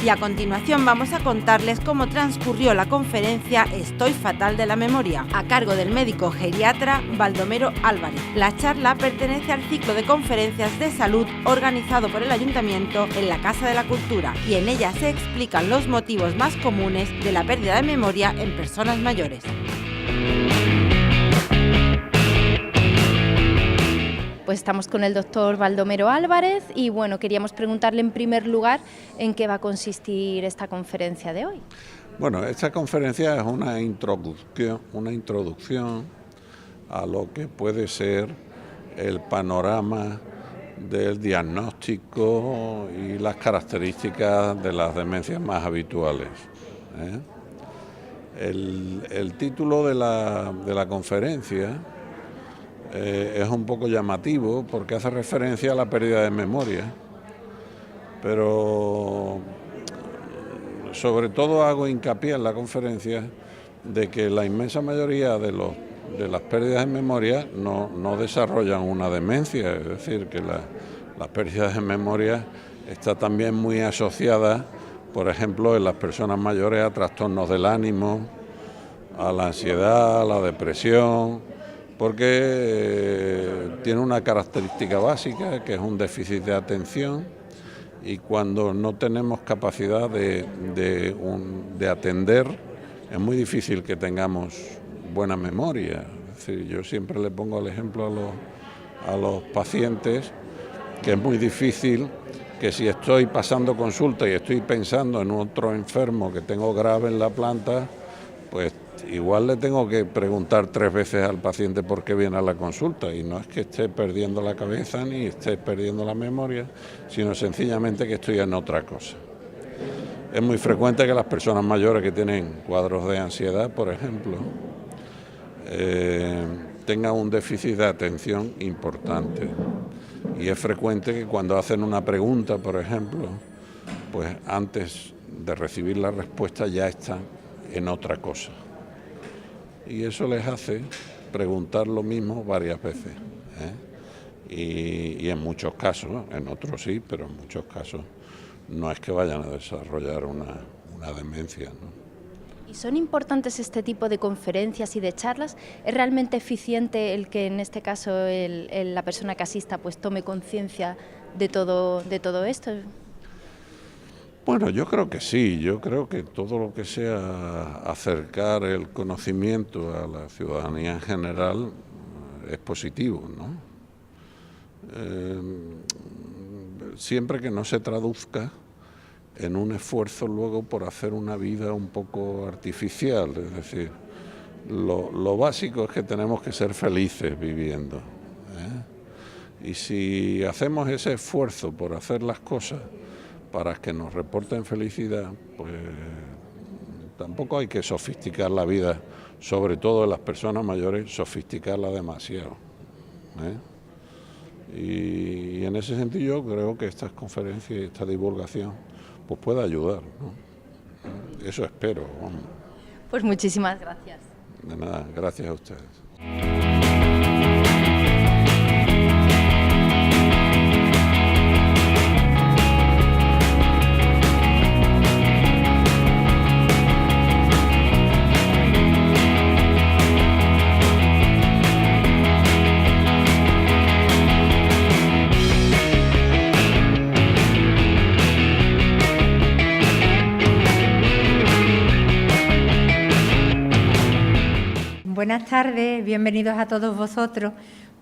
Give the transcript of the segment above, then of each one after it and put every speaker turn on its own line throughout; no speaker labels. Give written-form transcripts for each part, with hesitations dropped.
Y a continuación vamos a contarles cómo transcurrió la conferencia Estoy fatal de la memoria, a cargo del médico geriatra Baldomero Álvarez. La charla pertenece al ciclo de conferencias de salud organizado por el Ayuntamiento en la Casa de la Cultura, y en ella se explican los motivos más comunes de la pérdida de memoria en personas mayores.
Pues estamos con el doctor Baldomero Álvarez y bueno, queríamos preguntarle en primer lugar en qué va a consistir esta conferencia de hoy.
Bueno, esta conferencia es una introducción a lo que puede ser el panorama del diagnóstico y las características de las demencias más habituales. El título de la conferencia es un poco llamativo porque hace referencia a la pérdida de memoria, pero sobre todo hago hincapié en la conferencia de que la inmensa mayoría de las pérdidas de memoria no desarrollan una demencia, es decir, que las pérdidas de memoria está también muy asociada, por ejemplo, en las personas mayores a trastornos del ánimo, a la ansiedad, a la depresión, porque tiene una característica básica que es un déficit de atención, y cuando no tenemos capacidad de atender es muy difícil que tengamos buena memoria. Es decir, yo siempre le pongo el ejemplo a los pacientes que es muy difícil que si estoy pasando consulta y estoy pensando en otro enfermo que tengo grave en la planta, pues igual le tengo que preguntar 3 veces al paciente por qué viene a la consulta, y no es que esté perdiendo la cabeza ni esté perdiendo la memoria, sino sencillamente que estoy en otra cosa. Es muy frecuente que las personas mayores que tienen cuadros de ansiedad, por ejemplo, tengan un déficit de atención importante, y es frecuente que cuando hacen una pregunta, por ejemplo, pues antes de recibir la respuesta ya están en otra cosa. Y eso les hace preguntar lo mismo varias veces. Y en muchos casos, en otros sí, pero en muchos casos no es que vayan a desarrollar una demencia, ¿no?
¿Y son importantes este tipo de conferencias y de charlas? ¿Es realmente eficiente el que en este caso la persona que asista pues tome conciencia de todo esto?
Bueno, yo creo que sí, yo creo que todo lo que sea acercar el conocimiento a la ciudadanía en general es positivo, ¿no? Siempre que no se traduzca en un esfuerzo luego por hacer una vida un poco artificial, es decir, lo básico es que tenemos que ser felices viviendo, Y si hacemos ese esfuerzo por hacer las cosas para que nos reporten felicidad, pues tampoco hay que sofisticar la vida, sobre todo en las personas mayores, sofisticarla demasiado. Y en ese sentido yo creo que estas conferencias y esta divulgación pues puede ayudar, ¿no? Eso espero. Vamos.
Pues muchísimas gracias.
De nada, gracias a ustedes.
Buenas tardes, bienvenidos a todos vosotros.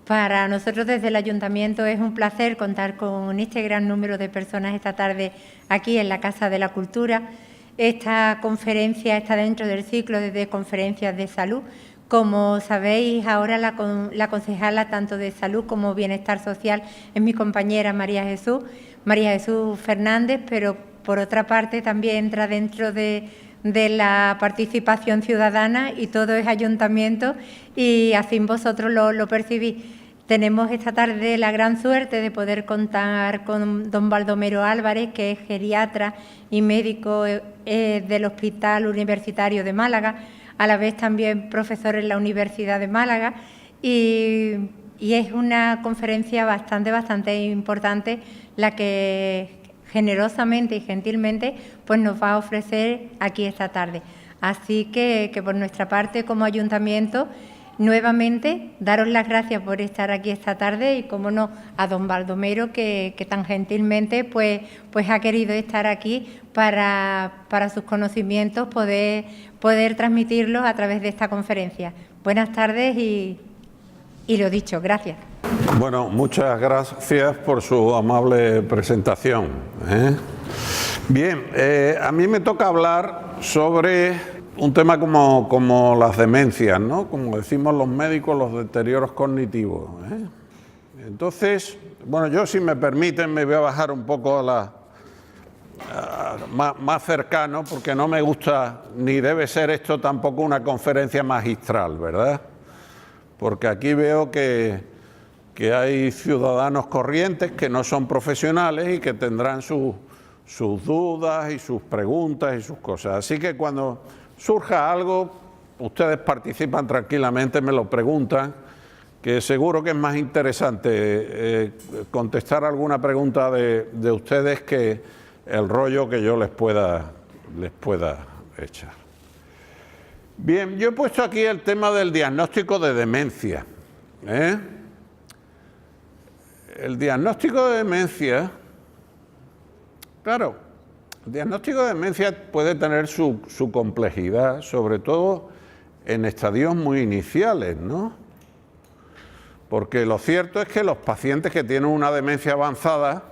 Para nosotros desde el Ayuntamiento es un placer contar con este gran número de personas esta tarde aquí en la Casa de la Cultura. Esta conferencia está dentro del ciclo de conferencias de salud. Como sabéis, ahora la concejala tanto de salud como bienestar social es mi compañera María Jesús Fernández, pero por otra parte también entra dentro de la participación ciudadana, y todo es ayuntamiento, y así vosotros lo percibís. Tenemos esta tarde la gran suerte de poder contar con don Baldomero Álvarez, que es geriatra y médico del Hospital Universitario de Málaga, a la vez también profesor en la Universidad de Málaga, y es una conferencia bastante importante la que generosamente y gentilmente pues nos va a ofrecer aquí esta tarde. Así que por nuestra parte como ayuntamiento, nuevamente daros las gracias por estar aquí esta tarde y, como no, a don Baldomero que tan gentilmente pues ha querido estar aquí para sus conocimientos poder transmitirlos a través de esta conferencia. Buenas tardes y lo dicho, gracias.
Bueno, muchas gracias por su amable presentación. Bien, a mí me toca hablar sobre un tema como las demencias, ¿no? Como decimos los médicos, los deterioros cognitivos. Entonces, bueno, yo, si me permiten, me voy a bajar un poco más cercano, porque no me gusta, ni debe ser esto tampoco una conferencia magistral, ¿verdad? Porque aquí veo que hay ciudadanos corrientes que no son profesionales y que tendrán sus dudas y sus preguntas y sus cosas. Así que cuando surja algo, ustedes participan tranquilamente, me lo preguntan, que seguro que es más interesante contestar alguna pregunta de ustedes que el rollo que yo les pueda echar. Bien, yo he puesto aquí el tema del diagnóstico de demencia. El diagnóstico de demencia, claro, el diagnóstico de demencia puede tener su complejidad, sobre todo en estadios muy iniciales, ¿no? Porque lo cierto es que los pacientes que tienen una demencia avanzada,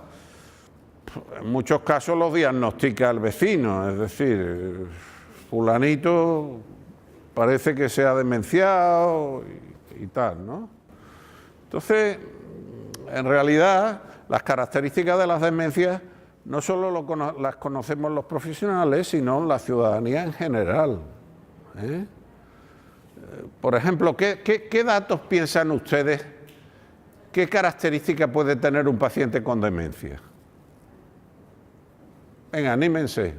en muchos casos los diagnostica el vecino, es decir, fulanito parece que se ha demenciado y tal, ¿no? Entonces, en realidad, las características de las demencias no solo las conocemos los profesionales, sino la ciudadanía en general. Por ejemplo, ¿qué datos piensan ustedes? ¿Qué características puede tener un paciente con demencia? Venga, anímense.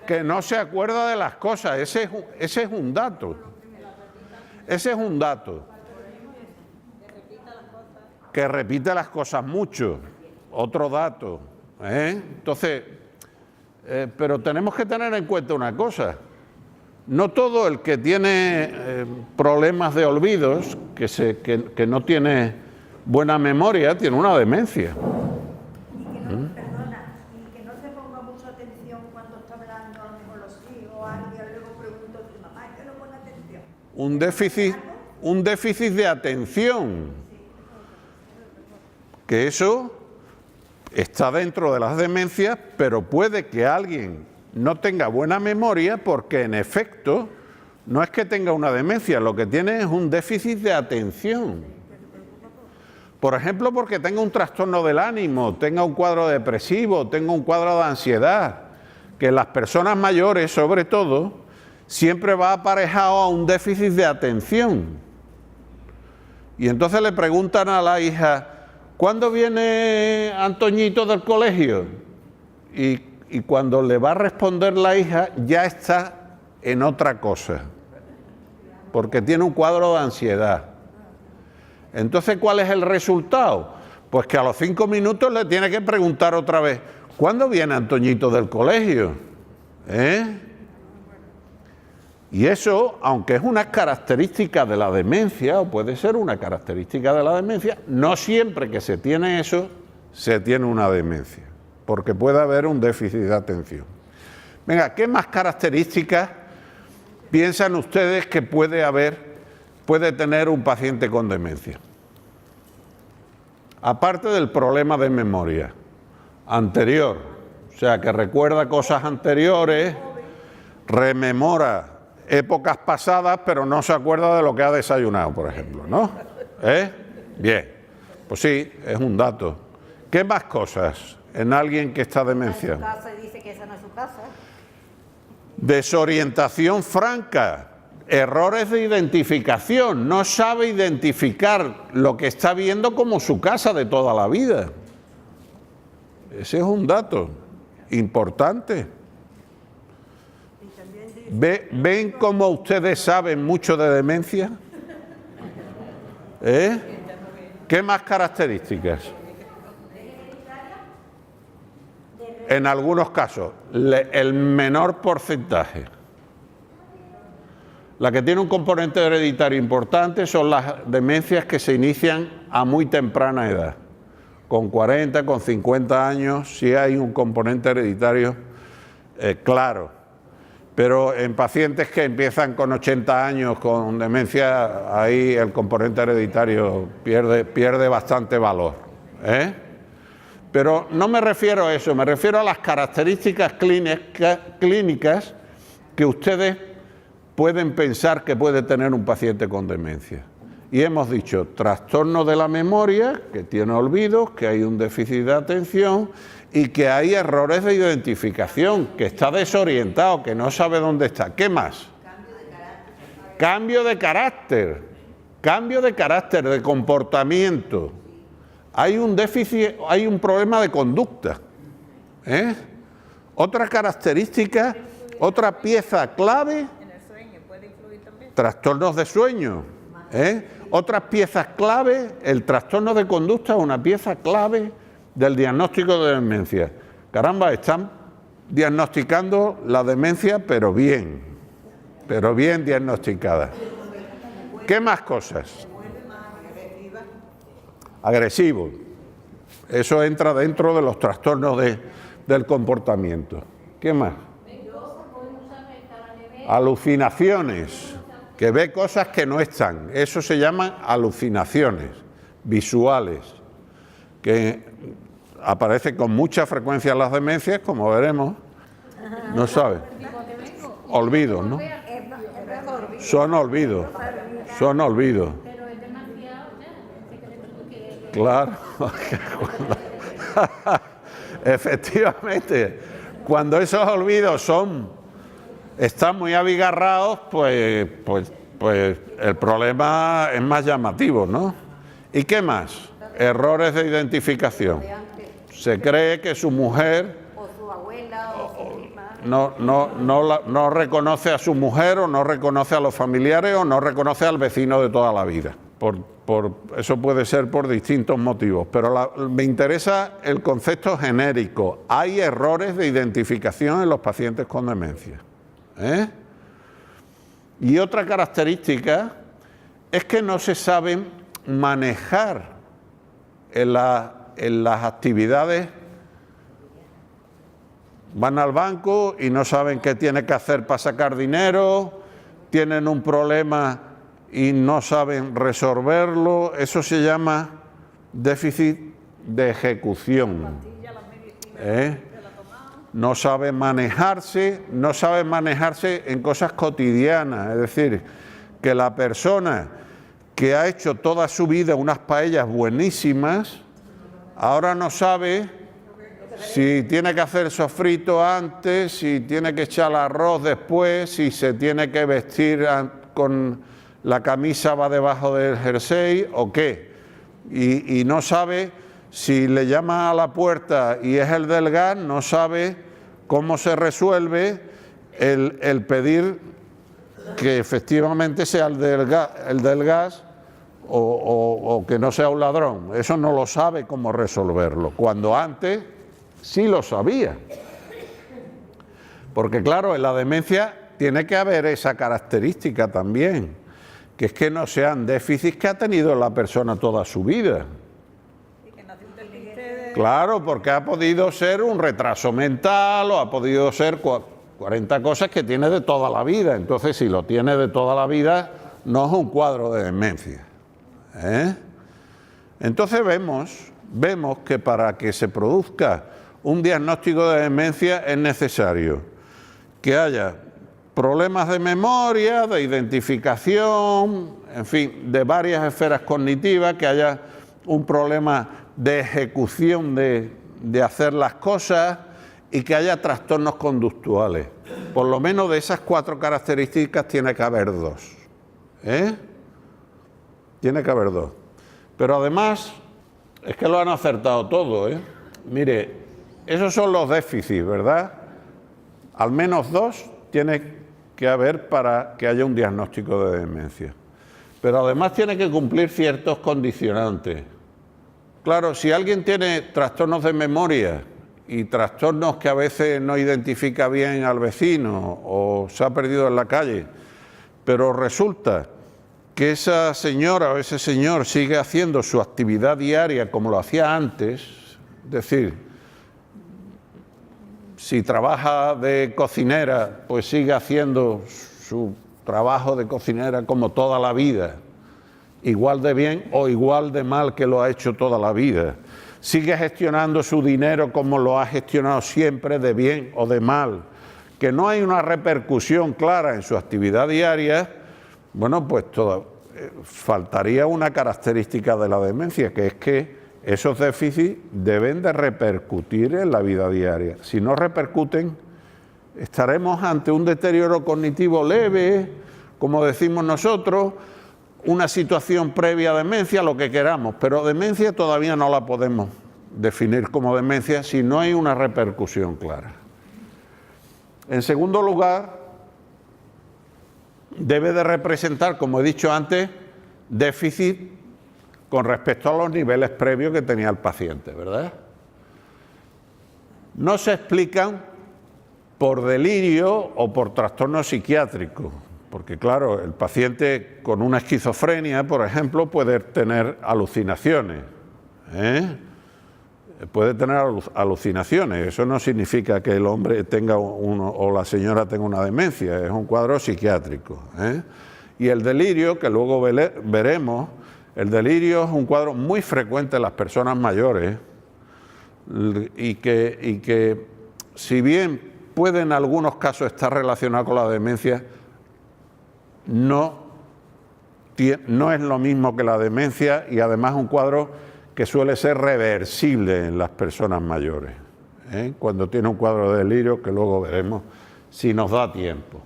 Que no se acuerda de las cosas. Ese es un dato. Ese es un dato. Que repite las cosas mucho. Otro dato. Entonces, pero tenemos que tener en cuenta una cosa. No todo el que tiene problemas de olvidos, que no tiene buena memoria, tiene una demencia.
Perdona, y que no se ponga mucha atención cuando está hablando, a lo mejor los hijos o alguien, luego pregunto a tu mamá, es que no pone atención.
Un déficit de atención, que eso está dentro de las demencias, pero puede que alguien no tenga buena memoria porque, en efecto, no es que tenga una demencia, lo que tiene es un déficit de atención. Por ejemplo, porque tenga un trastorno del ánimo, tenga un cuadro depresivo, tenga un cuadro de ansiedad, que en las personas mayores, sobre todo, siempre va aparejado a un déficit de atención. Y entonces le preguntan a la hija, ¿cuándo viene Antoñito del colegio? Y cuando le va a responder la hija, ya está en otra cosa, porque tiene un cuadro de ansiedad. Entonces, ¿cuál es el resultado? Pues que a los 5 minutos le tiene que preguntar otra vez, ¿cuándo viene Antoñito del colegio? Y eso, aunque es una característica de la demencia, o puede ser una característica de la demencia, no siempre que se tiene eso, se tiene una demencia, porque puede haber un déficit de atención. Venga, ¿qué más características piensan ustedes que puede tener un paciente con demencia? Aparte del problema de memoria anterior, o sea, que recuerda cosas anteriores, rememora épocas pasadas, pero no se acuerda de lo que ha desayunado, por ejemplo, ¿no? Bien, pues sí, es un dato. ¿Qué más cosas en alguien que está demenciado?
En su casa dice que esa no es su casa.
Desorientación franca, errores de identificación, no sabe identificar lo que está viendo como su casa de toda la vida. Ese es un dato importante. ¿Ven cómo ustedes saben mucho de demencia? ¿Qué más características? en algunos casos, el menor porcentaje. La que tiene un componente hereditario importante son las demencias que se inician a muy temprana edad. Con 40, con 50 años, sí hay un componente hereditario claro. Pero en pacientes que empiezan con 80 años con demencia, ahí el componente hereditario pierde bastante valor, ¿eh? Pero no me refiero a eso, me refiero a las características clínicas que ustedes pueden pensar que puede tener un paciente con demencia. Y hemos dicho trastorno de la memoria, que tiene olvidos, que hay un déficit de atención y que hay errores de identificación, que está desorientado, que no sabe dónde está. ¿Qué más? Cambio de carácter, de comportamiento. Hay un déficit, hay un problema de conducta, ¿eh? Otra característica, otra pieza clave, trastornos de sueño, ¿eh? Otras piezas clave, el trastorno de conducta es una pieza clave del diagnóstico de demencia. Caramba, están diagnosticando la demencia, pero bien diagnosticada. ¿Qué más cosas? Agresivo. Eso entra dentro de los trastornos del comportamiento. ¿Qué más? Alucinaciones, que ve cosas que no están. Eso se llama alucinaciones visuales, que aparecen con mucha frecuencia en las demencias, como veremos. No sabe. Olvidos, ¿no? Son olvidos. Claro. Efectivamente, cuando esos olvidos están muy abigarrados, pues el problema es más llamativo, ¿no? ¿Y qué más? Errores de identificación. Se cree que su mujer
O su abuela o su prima.
no reconoce a su mujer, o no reconoce a los familiares, o no reconoce al vecino de toda la vida. Eso puede ser por distintos motivos, pero me interesa el concepto genérico. Hay errores de identificación en los pacientes con demencia, ¿eh? Y otra característica es que no se saben manejar en las actividades. Van al banco y no saben qué tiene que hacer para sacar dinero, tienen un problema y no saben resolverlo. Eso se llama déficit de ejecución, ¿eh? No saben manejarse en cosas cotidianas. Es decir, que la persona que ha hecho toda su vida unas paellas buenísimas, ahora no sabe si tiene que hacer sofrito antes, si tiene que echar el arroz después, si se tiene que vestir con la camisa va debajo del jersey o qué. Y no sabe, si le llama a la puerta y es el del gas, no sabe cómo se resuelve el pedir que efectivamente sea el del gas o que no sea un ladrón. Eso no lo sabe cómo resolverlo, cuando antes sí lo sabía. Porque claro, en la demencia tiene que haber esa característica también, que es que no sean déficits que ha tenido la persona toda su vida. Claro, porque ha podido ser un retraso mental o ha podido ser 40 cosas que tiene de toda la vida. Entonces, si lo tiene de toda la vida, no es un cuadro de demencia, ¿eh? Entonces vemos que para que se produzca un diagnóstico de demencia es necesario que haya problemas de memoria, de identificación, en fin, de varias esferas cognitivas, que haya un problema de ejecución de hacer las cosas y que haya trastornos conductuales. Por lo menos de esas 4 características tiene que haber 2, ¿eh? Tiene que haber 2. Pero además, es que lo han acertado todo, ¿eh? Mire, esos son los déficits, ¿verdad? Al menos 2 tiene que haber para que haya un diagnóstico de demencia. Pero además tiene que cumplir ciertos condicionantes. Claro, si alguien tiene trastornos de memoria y trastornos que a veces no identifica bien al vecino o se ha perdido en la calle, pero resulta que esa señora o ese señor sigue haciendo su actividad diaria como lo hacía antes, es decir, si trabaja de cocinera, pues sigue haciendo su trabajo de cocinera como toda la vida, igual de bien o igual de mal que lo ha hecho toda la vida. Sigue gestionando su dinero como lo ha gestionado siempre, de bien o de mal. Que no hay una repercusión clara en su actividad diaria, bueno, pues faltaría una característica de la demencia, que es que esos déficits deben de repercutir en la vida diaria. Si no repercuten, estaremos ante un deterioro cognitivo leve, como decimos nosotros, una situación previa a demencia, lo que queramos, pero demencia todavía no la podemos definir como demencia si no hay una repercusión clara. En segundo lugar, debe de representar, como he dicho antes, déficit con respecto a los niveles previos que tenía el paciente, ¿verdad? No se explican por delirio o por trastorno psiquiátrico, porque claro, el paciente con una esquizofrenia, por ejemplo, puede tener alucinaciones, puede tener alucinaciones. Eso no significa que el hombre tenga o la señora tenga una demencia, es un cuadro psiquiátrico. Y el delirio, que luego veremos, el delirio es un cuadro muy frecuente en las personas mayores y que si bien puede en algunos casos estar relacionado con la demencia, no es lo mismo que la demencia, y además es un cuadro que suele ser reversible en las personas mayores, cuando tiene un cuadro de delirio, que luego veremos si nos da tiempo.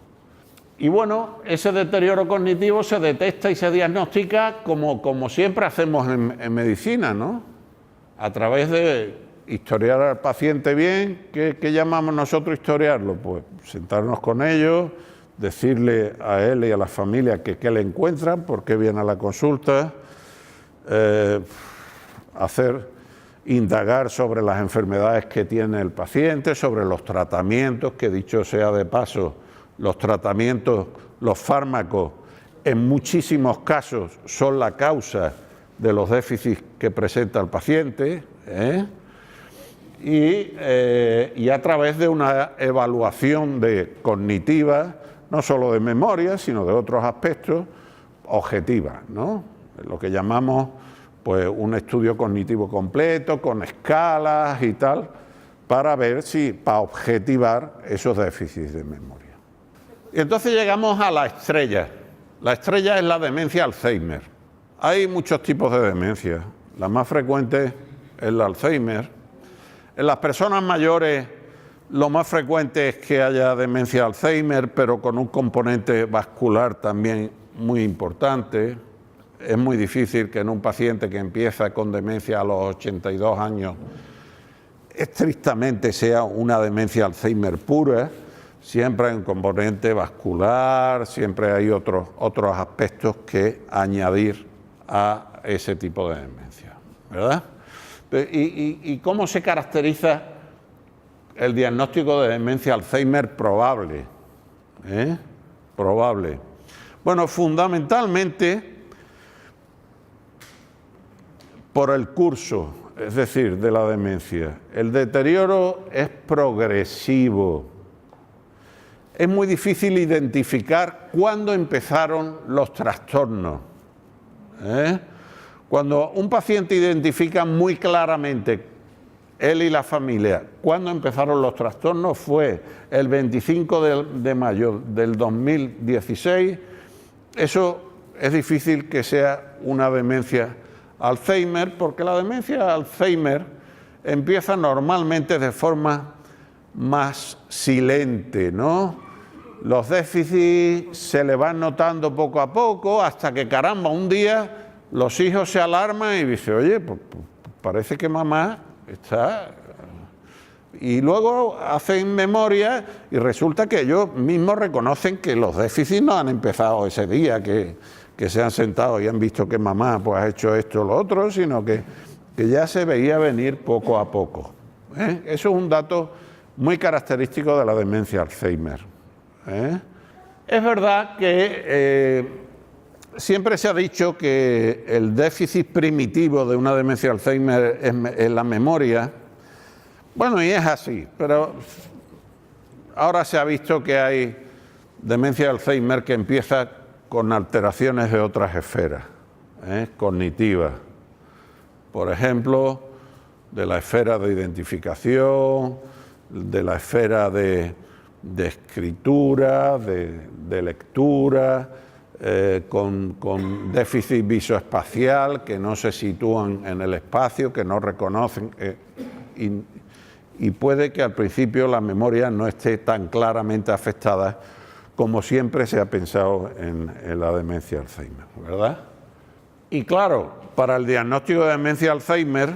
Y bueno, ese deterioro cognitivo se detecta y se diagnostica como siempre hacemos en medicina, ¿no? A través de historiar al paciente bien. ¿Qué llamamos nosotros historiarlo? Pues sentarnos con ellos, decirle a él y a la familia qué le encuentran, por qué viene a la consulta, indagar sobre las enfermedades que tiene el paciente, sobre los tratamientos, que dicho sea de paso, los tratamientos, los fármacos, en muchísimos casos son la causa de los déficits que presenta el paciente, y a través de una evaluación cognitiva, no solo de memoria, sino de otros aspectos, objetiva, ¿no? Lo que llamamos pues un estudio cognitivo completo, con escalas y tal, para objetivar esos déficits de memoria. Y entonces llegamos a la estrella. La estrella es la demencia Alzheimer. Hay muchos tipos de demencia. La más frecuente es la Alzheimer. En las personas mayores, lo más frecuente es que haya demencia Alzheimer, pero con un componente vascular también muy importante. Es muy difícil que en un paciente que empieza con demencia a los 82 años estrictamente sea una demencia Alzheimer pura. Siempre hay un componente vascular, siempre hay otros aspectos que añadir a ese tipo de demencia, ¿verdad? ¿Y cómo se caracteriza el diagnóstico de demencia Alzheimer probable? Probable. Bueno, fundamentalmente por el curso, es decir, de la demencia. El deterioro es progresivo. Es muy difícil identificar cuándo empezaron los trastornos. Cuando un paciente identifica muy claramente, él y la familia, cuándo empezaron los trastornos, fue el 25 de mayo del 2016, eso es difícil que sea una demencia Alzheimer, porque la demencia Alzheimer empieza normalmente de forma más silente, ¿no? Los déficits se le van notando poco a poco, hasta que, caramba, un día los hijos se alarman y dicen, oye, pues parece que mamá está... Y luego hacen memoria y resulta que ellos mismos reconocen que los déficits no han empezado ese día, que se han sentado y han visto que mamá pues ha hecho esto o lo otro, sino que ya se veía venir poco a poco. Eso es un dato muy característico de la demencia Alzheimer. Es verdad que siempre se ha dicho que el déficit primitivo de una demencia Alzheimer es la memoria. Bueno, y es así, pero ahora se ha visto que hay demencia Alzheimer que empieza con alteraciones de otras esferas, cognitivas. Por ejemplo, de la esfera de identificación, de la esfera de escritura, de lectura, con déficit visoespacial, que no se sitúan en el espacio, que no reconocen, y puede que al principio la memoria no esté tan claramente afectada como siempre se ha pensado en la demencia Alzheimer, ¿verdad? Y claro, para el diagnóstico de demencia Alzheimer,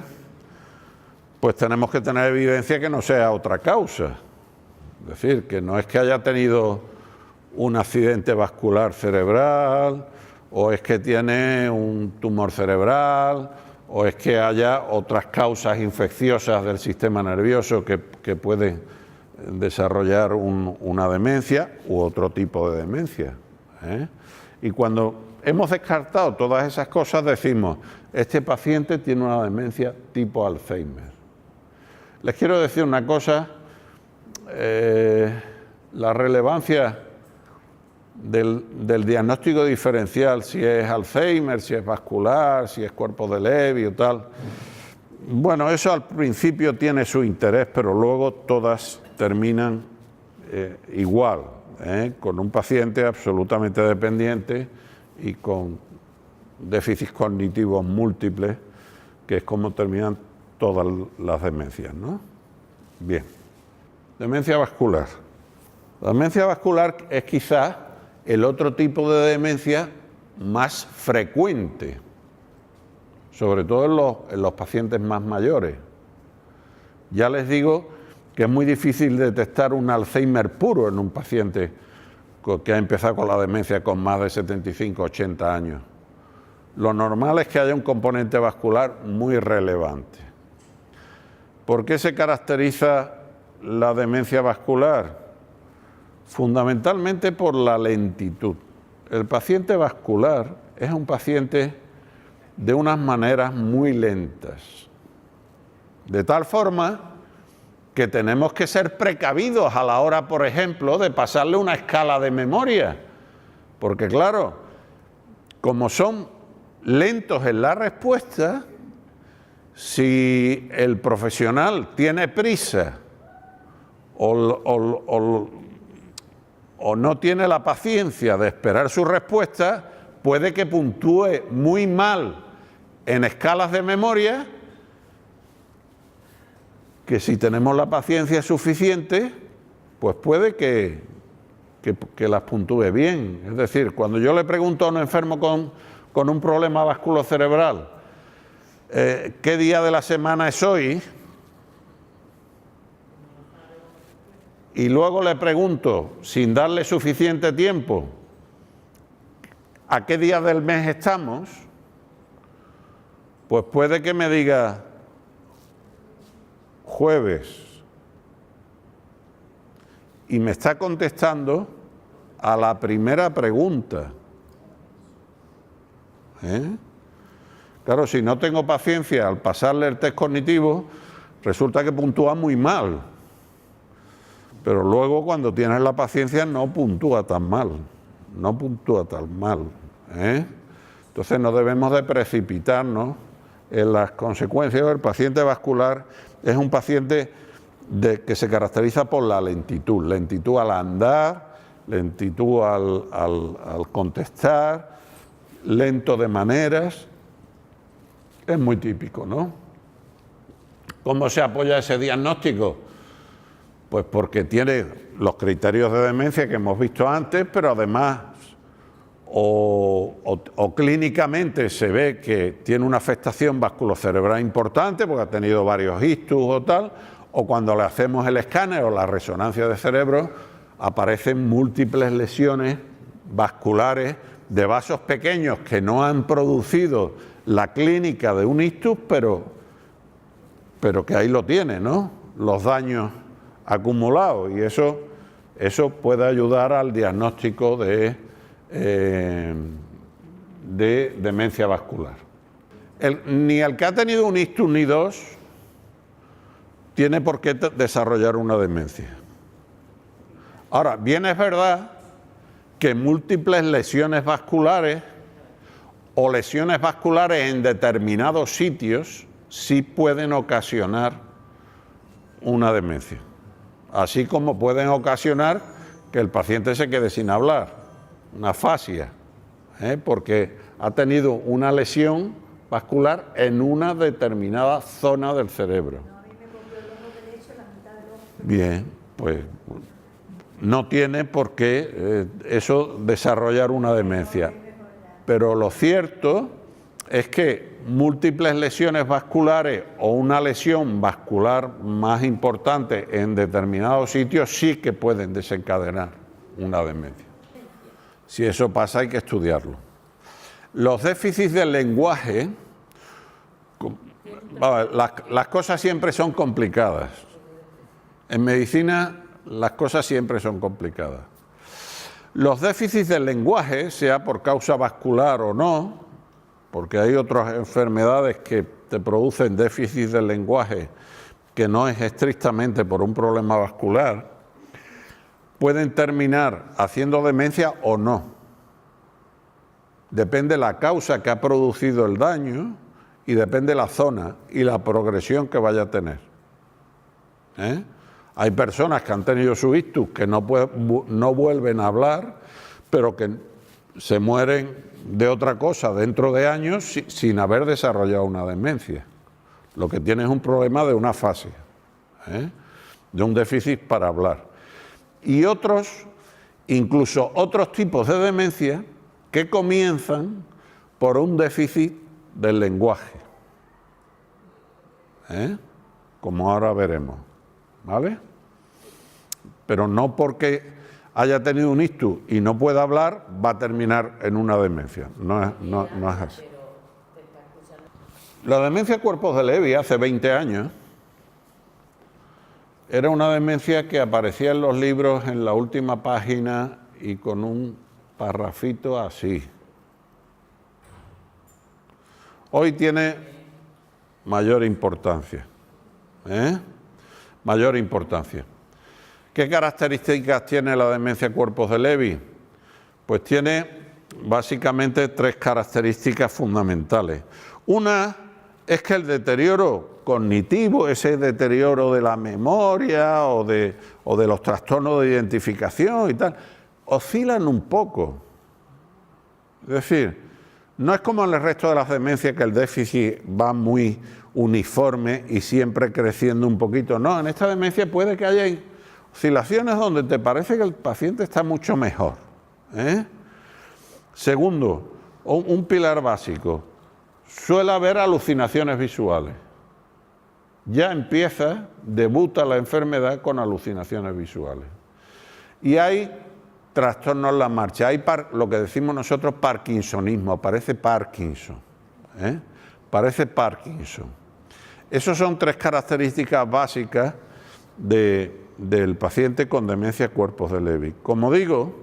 pues tenemos que tener evidencia que no sea otra causa. Es decir, que no es que haya tenido un accidente vascular cerebral, o es que tiene un tumor cerebral, o es que haya otras causas infecciosas del sistema nervioso que pueden desarrollar una demencia u otro tipo de demencia. Y cuando hemos descartado todas esas cosas, decimos, este paciente tiene una demencia tipo Alzheimer. Les quiero decir una cosa, la relevancia del diagnóstico diferencial, si es Alzheimer, si es vascular, si es cuerpo de Lewy o tal, bueno, eso al principio tiene su interés, pero luego todas terminan igual, con un paciente absolutamente dependiente y con déficits cognitivos múltiples, que es como terminan todas las demencias, ¿no? Bien. Demencia vascular. La demencia vascular es quizás el otro tipo de demencia más frecuente, sobre todo en los pacientes más mayores. Ya les digo que es muy difícil detectar un Alzheimer puro en un paciente que ha empezado con la demencia con más de 75, 80 años. Lo normal es que haya un componente vascular muy relevante. ¿Por qué se caracteriza la demencia vascular? Fundamentalmente por la lentitud. El paciente vascular es un paciente de unas maneras muy lentas, de tal forma que tenemos que ser precavidos a la hora, por ejemplo, de pasarle una escala de memoria, porque claro, como son lentos en la respuesta, si el profesional tiene prisa o no tiene la paciencia de esperar su respuesta, puede que puntúe muy mal en escalas de memoria, que si tenemos la paciencia suficiente, pues puede que las puntúe bien. Es decir, cuando yo le pregunto a un enfermo con un problema vasculocerebral, ¿qué día de la semana es hoy? Y luego le pregunto, sin darle suficiente tiempo, ¿a qué día del mes estamos? Pues puede que me diga jueves. Y me está contestando a la primera pregunta. Claro, si no tengo paciencia al pasarle el test cognitivo, resulta que puntúa muy mal. Pero luego, cuando tienes la paciencia, no puntúa tan mal. No puntúa tan mal. Entonces no debemos de precipitarnos en las consecuencias. El paciente vascular es un paciente que se caracteriza por la lentitud. Lentitud al andar, lentitud al contestar, lento de maneras. Es muy típico, ¿no? ¿Cómo se apoya ese diagnóstico? Pues porque tiene los criterios de demencia que hemos visto antes, pero además o clínicamente se ve que tiene una afectación vasculocerebral importante porque ha tenido varios ictus o tal, o cuando le hacemos el escáner o la resonancia de cerebro aparecen múltiples lesiones vasculares de vasos pequeños que no han producido la clínica de un ictus, pero que ahí lo tiene, ¿no? los daños acumulados, y eso puede ayudar al diagnóstico de demencia vascular. Ni el que ha tenido un ictus ni dos tiene por qué desarrollar una demencia. Ahora, bien es verdad que múltiples lesiones vasculares o lesiones vasculares en determinados sitios sí pueden ocasionar una demencia, así como pueden ocasionar que el paciente se quede sin hablar, una afasia, porque ha tenido una lesión vascular en una determinada zona del cerebro. Bien, pues no tiene por qué eso desarrollar una demencia. Pero lo cierto es que múltiples lesiones vasculares o una lesión vascular más importante en determinados sitios sí que pueden desencadenar una demencia. Si eso pasa hay que estudiarlo. Los déficits del lenguaje, las cosas siempre son complicadas. En medicina las cosas siempre son complicadas. Los déficits del lenguaje, sea por causa vascular o no, porque hay otras enfermedades que te producen déficits del lenguaje que no es estrictamente por un problema vascular, pueden terminar haciendo demencia o no. Depende la causa que ha producido el daño y depende la zona y la progresión que vaya a tener. Hay personas que han tenido su ictus que no vuelven a hablar, pero que se mueren de otra cosa dentro de años sin haber desarrollado una demencia. Lo que tiene es un problema de una afasia, de un déficit para hablar. Y otros, incluso otros tipos de demencia que comienzan por un déficit del lenguaje, como ahora veremos, ¿vale? Pero no porque haya tenido un ictus y no pueda hablar va a terminar en una demencia, no es así. La demencia cuerpos de Levy hace 20 años era una demencia que aparecía en los libros en la última página y con un parrafito así. Hoy tiene mayor importancia, mayor importancia. ¿Qué características tiene la demencia cuerpos de Levy? Pues tiene básicamente 3 características fundamentales. Una es que el deterioro cognitivo, ese deterioro de la memoria o de los trastornos de identificación y tal, oscilan un poco. Es decir, no es como en el resto de las demencias que el déficit va muy uniforme y siempre creciendo un poquito. No, en esta demencia puede que haya oscilaciones donde te parece que el paciente está mucho mejor. Segundo, un pilar básico, suele haber alucinaciones visuales. Ya debuta la enfermedad con alucinaciones visuales. Y hay trastornos en la marcha, hay lo que decimos nosotros parkinsonismo, parece Parkinson. Parece Parkinson. Esas son 3 características básicas del paciente con demencia cuerpos de Levy. Como digo,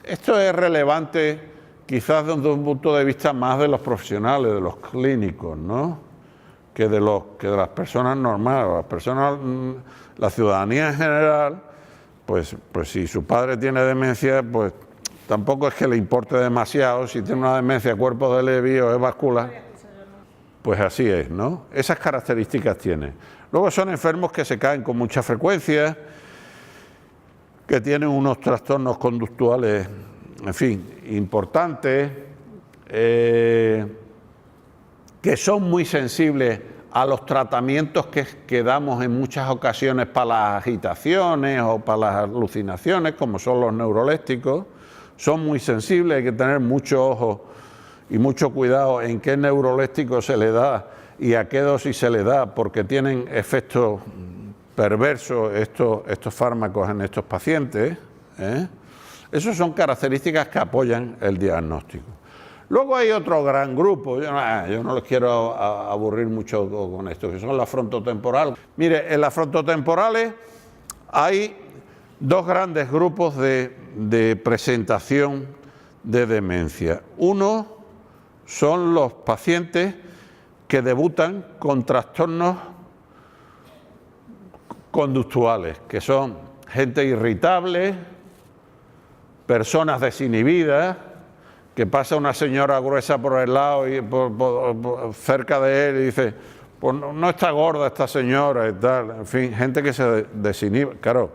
esto es relevante quizás desde un punto de vista más de los profesionales, de los clínicos, ¿no? que de las personas normales. La ciudadanía en general, pues si su padre tiene demencia, pues tampoco es que le importe demasiado si tiene una demencia cuerpos de Levy o es vascular. Pues así es, ¿no? Esas características tiene. Luego son enfermos que se caen con mucha frecuencia, que tienen unos trastornos conductuales, en fin, importantes, que son muy sensibles a los tratamientos que damos en muchas ocasiones para las agitaciones o para las alucinaciones, como son los neurolépticos. Son muy sensibles, hay que tener mucho ojo y mucho cuidado en qué neuroléptico se le da y a qué dosis se le da, porque tienen efectos perversos estos fármacos en estos pacientes. Esas son características que apoyan el diagnóstico. Luego hay otro gran grupo, yo no les quiero aburrir mucho con esto, que son las frontotemporales. Mire, en las frontotemporales hay dos grandes grupos de presentación de demencia. Uno son los pacientes que debutan con trastornos conductuales, que son gente irritable, personas desinhibidas, que pasa una señora gruesa por el lado y cerca de él y dice, pues no está gorda esta señora y tal, en fin, gente que se desinhibe. Claro,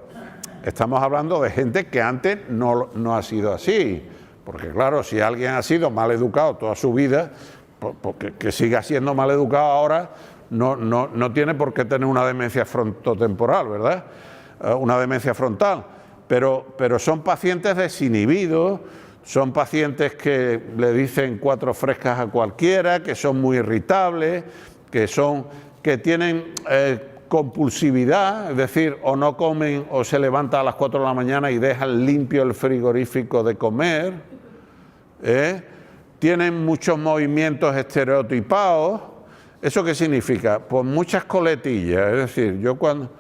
estamos hablando de gente que antes no ha sido así, porque claro, si alguien ha sido mal educado toda su vida, que siga siendo mal educado ahora, no tiene por qué tener una demencia frontotemporal, ¿verdad? Una demencia frontal, pero son pacientes desinhibidos, son pacientes que le dicen 4 frescas a cualquiera, que son muy irritables, que tienen compulsividad, es decir, o no comen o se levantan a las 4 de la mañana y dejan limpio el frigorífico de comer, tienen muchos movimientos estereotipados. ¿Eso qué significa? Pues muchas coletillas, es decir, yo cuando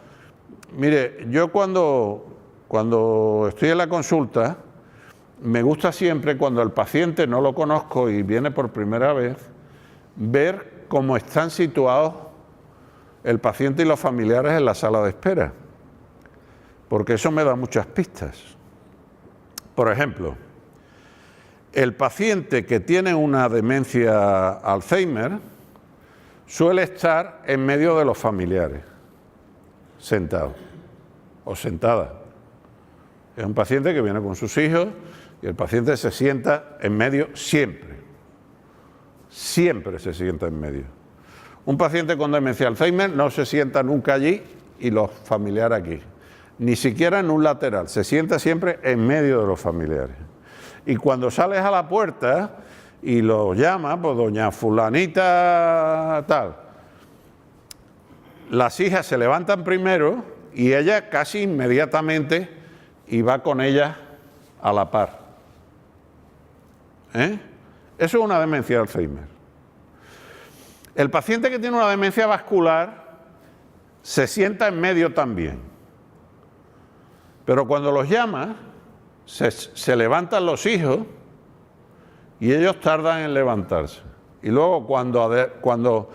estoy en la consulta, me gusta siempre, cuando el paciente no lo conozco y viene por primera vez, ver cómo están situados el paciente y los familiares en la sala de espera, porque eso me da muchas pistas. Por ejemplo, el paciente que tiene una demencia Alzheimer suele estar en medio de los familiares, sentado o sentada. Es un paciente que viene con sus hijos y el paciente se sienta en medio siempre. Siempre se sienta en medio. Un paciente con demencia Alzheimer no se sienta nunca allí y los familiares aquí. Ni siquiera en un lateral, se sienta siempre en medio de los familiares. Y cuando sales a la puerta y lo llama, pues doña fulanita tal, las hijas se levantan primero y ella casi inmediatamente y va con ella a la par. Eso es una demencia de Alzheimer. El paciente que tiene una demencia vascular se sienta en medio también. Pero cuando los llama, se levantan los hijos y ellos tardan en levantarse. Y luego cuando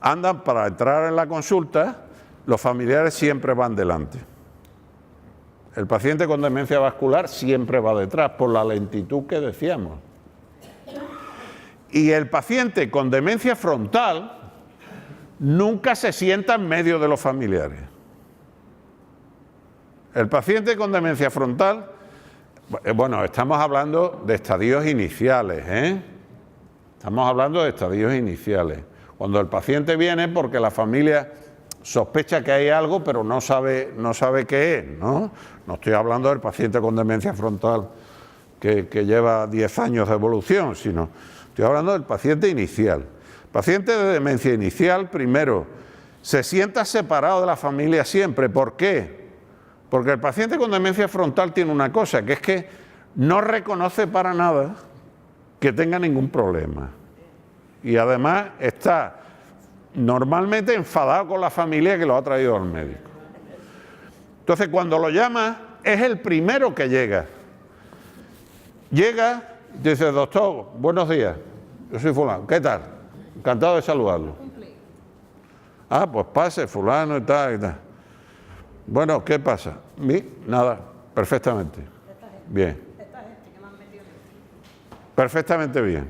andan para entrar en la consulta, los familiares siempre van delante. El paciente con demencia vascular siempre va detrás, por la lentitud que decíamos. Y el paciente con demencia frontal nunca se sienta en medio de los familiares. El paciente con demencia frontal, bueno, estamos hablando de estadios iniciales, Estamos hablando de estadios iniciales. Cuando el paciente viene porque la familia sospecha que hay algo, pero no sabe qué es, ¿no? No estoy hablando del paciente con demencia frontal que lleva 10 años de evolución, sino estoy hablando del paciente inicial. Paciente de demencia inicial, primero, se sienta separado de la familia siempre. ¿Por qué? Porque el paciente con demencia frontal tiene una cosa, que es que no reconoce para nada que tenga ningún problema. Y además está normalmente enfadado con la familia que lo ha traído al médico. Entonces, cuando lo llama, es el primero que llega. Llega y dice, doctor, buenos días, yo soy fulano, ¿qué tal? Encantado de saludarlo. Ah, pues pase, fulano y tal. Bueno, ¿qué pasa? Nada, perfectamente. Bien. Perfectamente bien.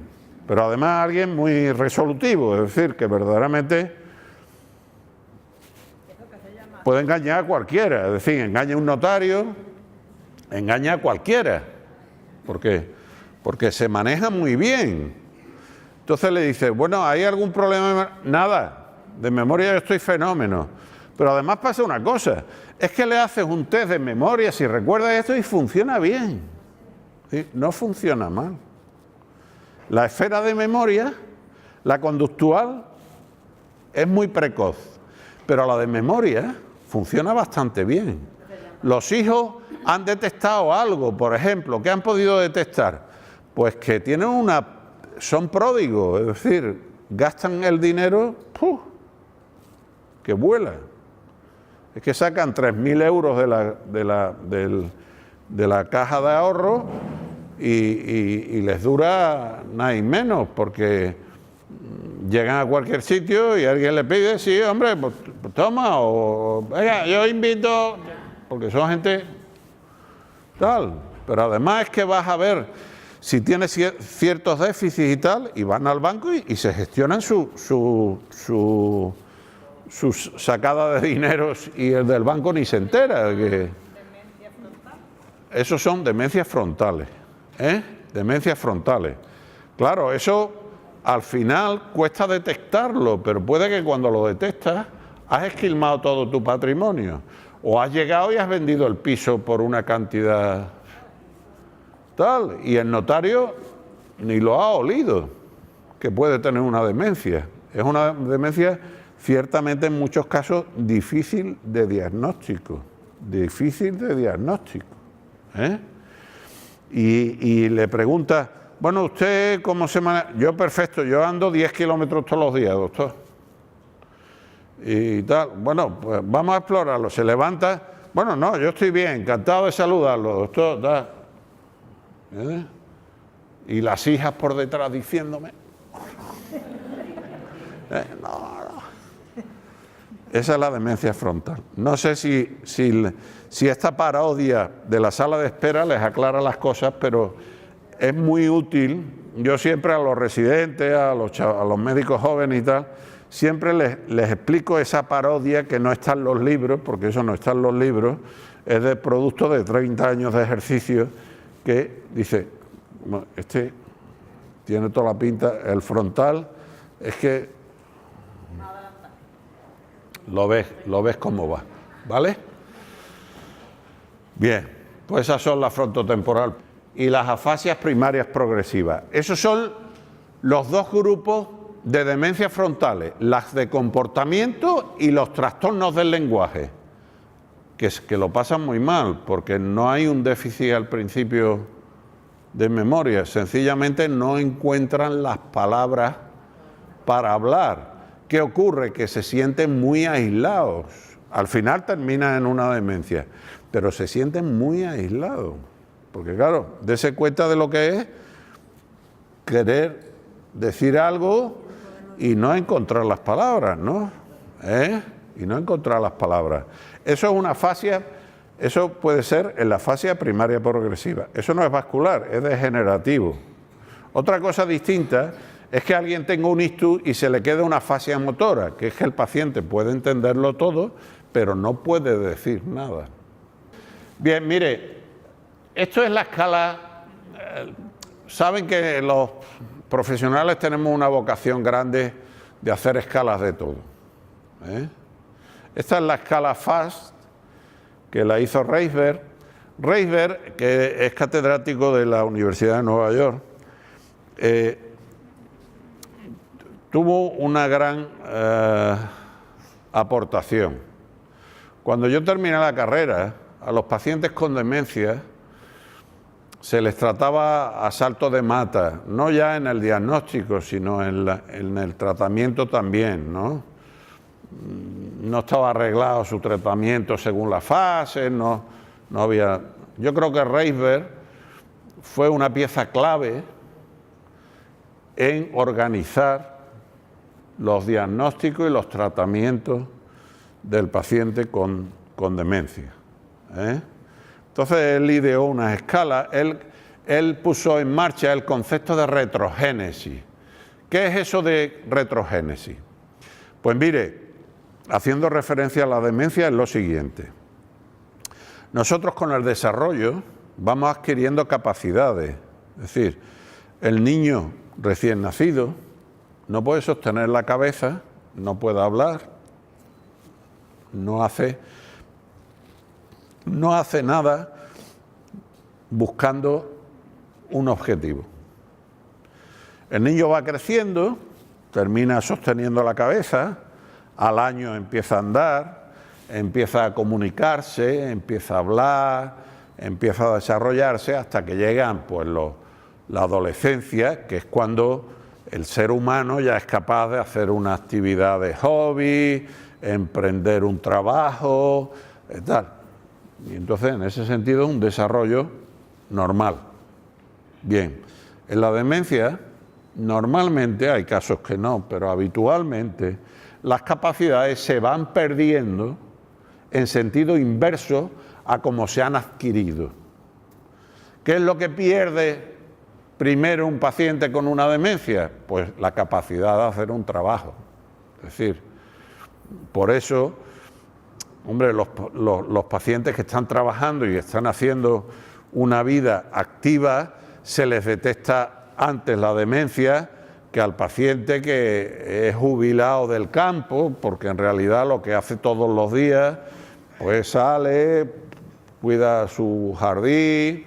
Pero además alguien muy resolutivo, es decir, que verdaderamente puede engañar a cualquiera, es decir, engaña a un notario, engaña a cualquiera. ¿Por qué? Porque se maneja muy bien. Entonces le dice, bueno, ¿hay algún problema? Nada, de memoria yo estoy fenómeno. Pero además pasa una cosa, es que le haces un test de memoria, si recuerdas esto, y funciona bien. ¿Sí? No funciona mal. La esfera de memoria, la conductual, es muy precoz, pero la de memoria funciona bastante bien. Los hijos han detectado algo, por ejemplo, ¿qué han podido detectar? Pues que tienen son pródigos, es decir, gastan el dinero que vuela. Es que sacan 3.000 euros de la caja de ahorro y les dura nada y menos, porque llegan a cualquier sitio y alguien le pide, sí, hombre, pues toma, o venga, yo invito, porque son gente tal. Pero además es que vas a ver si tiene ciertos déficits y tal, y van al banco y se gestionan su sacada de dineros, y el del banco ni se entera. Esos son demencias frontales, demencias frontales. Claro, eso al final cuesta detectarlo, pero puede que cuando lo detectas has esquilmado todo tu patrimonio, o has llegado y has vendido el piso por una cantidad tal, y el notario ni lo ha olido, que puede tener una demencia. Es una demencia ciertamente en muchos casos difícil de diagnóstico, Y le pregunta, bueno, ¿usted cómo se maneja? Yo perfecto, yo ando 10 kilómetros todos los días, doctor. Y tal, bueno, pues vamos a explorarlo. Se levanta, bueno, no, yo estoy bien, encantado de saludarlo, doctor, tal. Y las hijas por detrás diciéndome, no. Esa es la demencia frontal. No sé si esta parodia de la sala de espera les aclara las cosas, pero es muy útil. Yo siempre a los residentes, a los médicos jóvenes y tal, siempre les explico esa parodia que no está en los libros, porque eso no está en los libros, es de producto de 30 años de ejercicio, que dice, este tiene toda la pinta, el frontal, es que lo ves cómo va, ¿vale? Bien, pues esas son la frontotemporal y las afasias primarias progresivas. Esos son los dos grupos de demencias frontales, las de comportamiento y los trastornos del lenguaje, que lo pasan muy mal, porque no hay un déficit al principio de memoria, sencillamente no encuentran las palabras para hablar. ¿Qué ocurre? Que se sienten muy aislados. Al final terminan en una demencia, pero se sienten muy aislados. Porque claro, dése cuenta de lo que es querer decir algo y no encontrar las palabras, ¿no? Y no encontrar las palabras. Eso es una afasia, eso puede ser en la afasia primaria progresiva. Eso no es vascular, es degenerativo. Otra cosa distinta es que alguien tenga un ictus y se le quede una afasia motora, que es que el paciente puede entenderlo todo, pero no puede decir nada. Bien, mire, esto es la escala. Saben que los profesionales tenemos una vocación grande de hacer escalas de todo. Esta es la escala FAST, que la hizo Reisberg. Reisberg, que es catedrático de la Universidad de Nueva York, tuvo una gran aportación. Cuando yo terminé la carrera, a los pacientes con demencia se les trataba a salto de mata, no ya en el diagnóstico, sino en el tratamiento también, ¿no? No estaba arreglado su tratamiento según la fase, no había. Yo creo que Reisberg fue una pieza clave en organizar los diagnósticos y los tratamientos del paciente con demencia. Entonces él ideó una escala, él puso en marcha el concepto de retrogénesis. ¿Qué es eso de retrogénesis? Pues mire, haciendo referencia a la demencia es lo siguiente. Nosotros con el desarrollo vamos adquiriendo capacidades, es decir, el niño recién nacido no puede sostener la cabeza, no puede hablar, no hace nada buscando un objetivo. El niño va creciendo, termina sosteniendo la cabeza, al año empieza a andar, empieza a comunicarse, empieza a hablar, empieza a desarrollarse hasta que llegan pues la adolescencia, que es cuando el ser humano ya es capaz de hacer una actividad de hobby, emprender un trabajo, tal. Y entonces, en ese sentido, es un desarrollo normal. Bien, en la demencia, normalmente, hay casos que no, pero habitualmente, las capacidades se van perdiendo en sentido inverso a como se han adquirido. ¿Qué es lo que pierde primero un paciente con una demencia? Pues la capacidad de hacer un trabajo. Es decir, por eso, hombre, los pacientes que están trabajando y están haciendo una vida activa, se les detecta antes la demencia que al paciente que es jubilado del campo, porque en realidad lo que hace todos los días, pues sale, cuida su jardín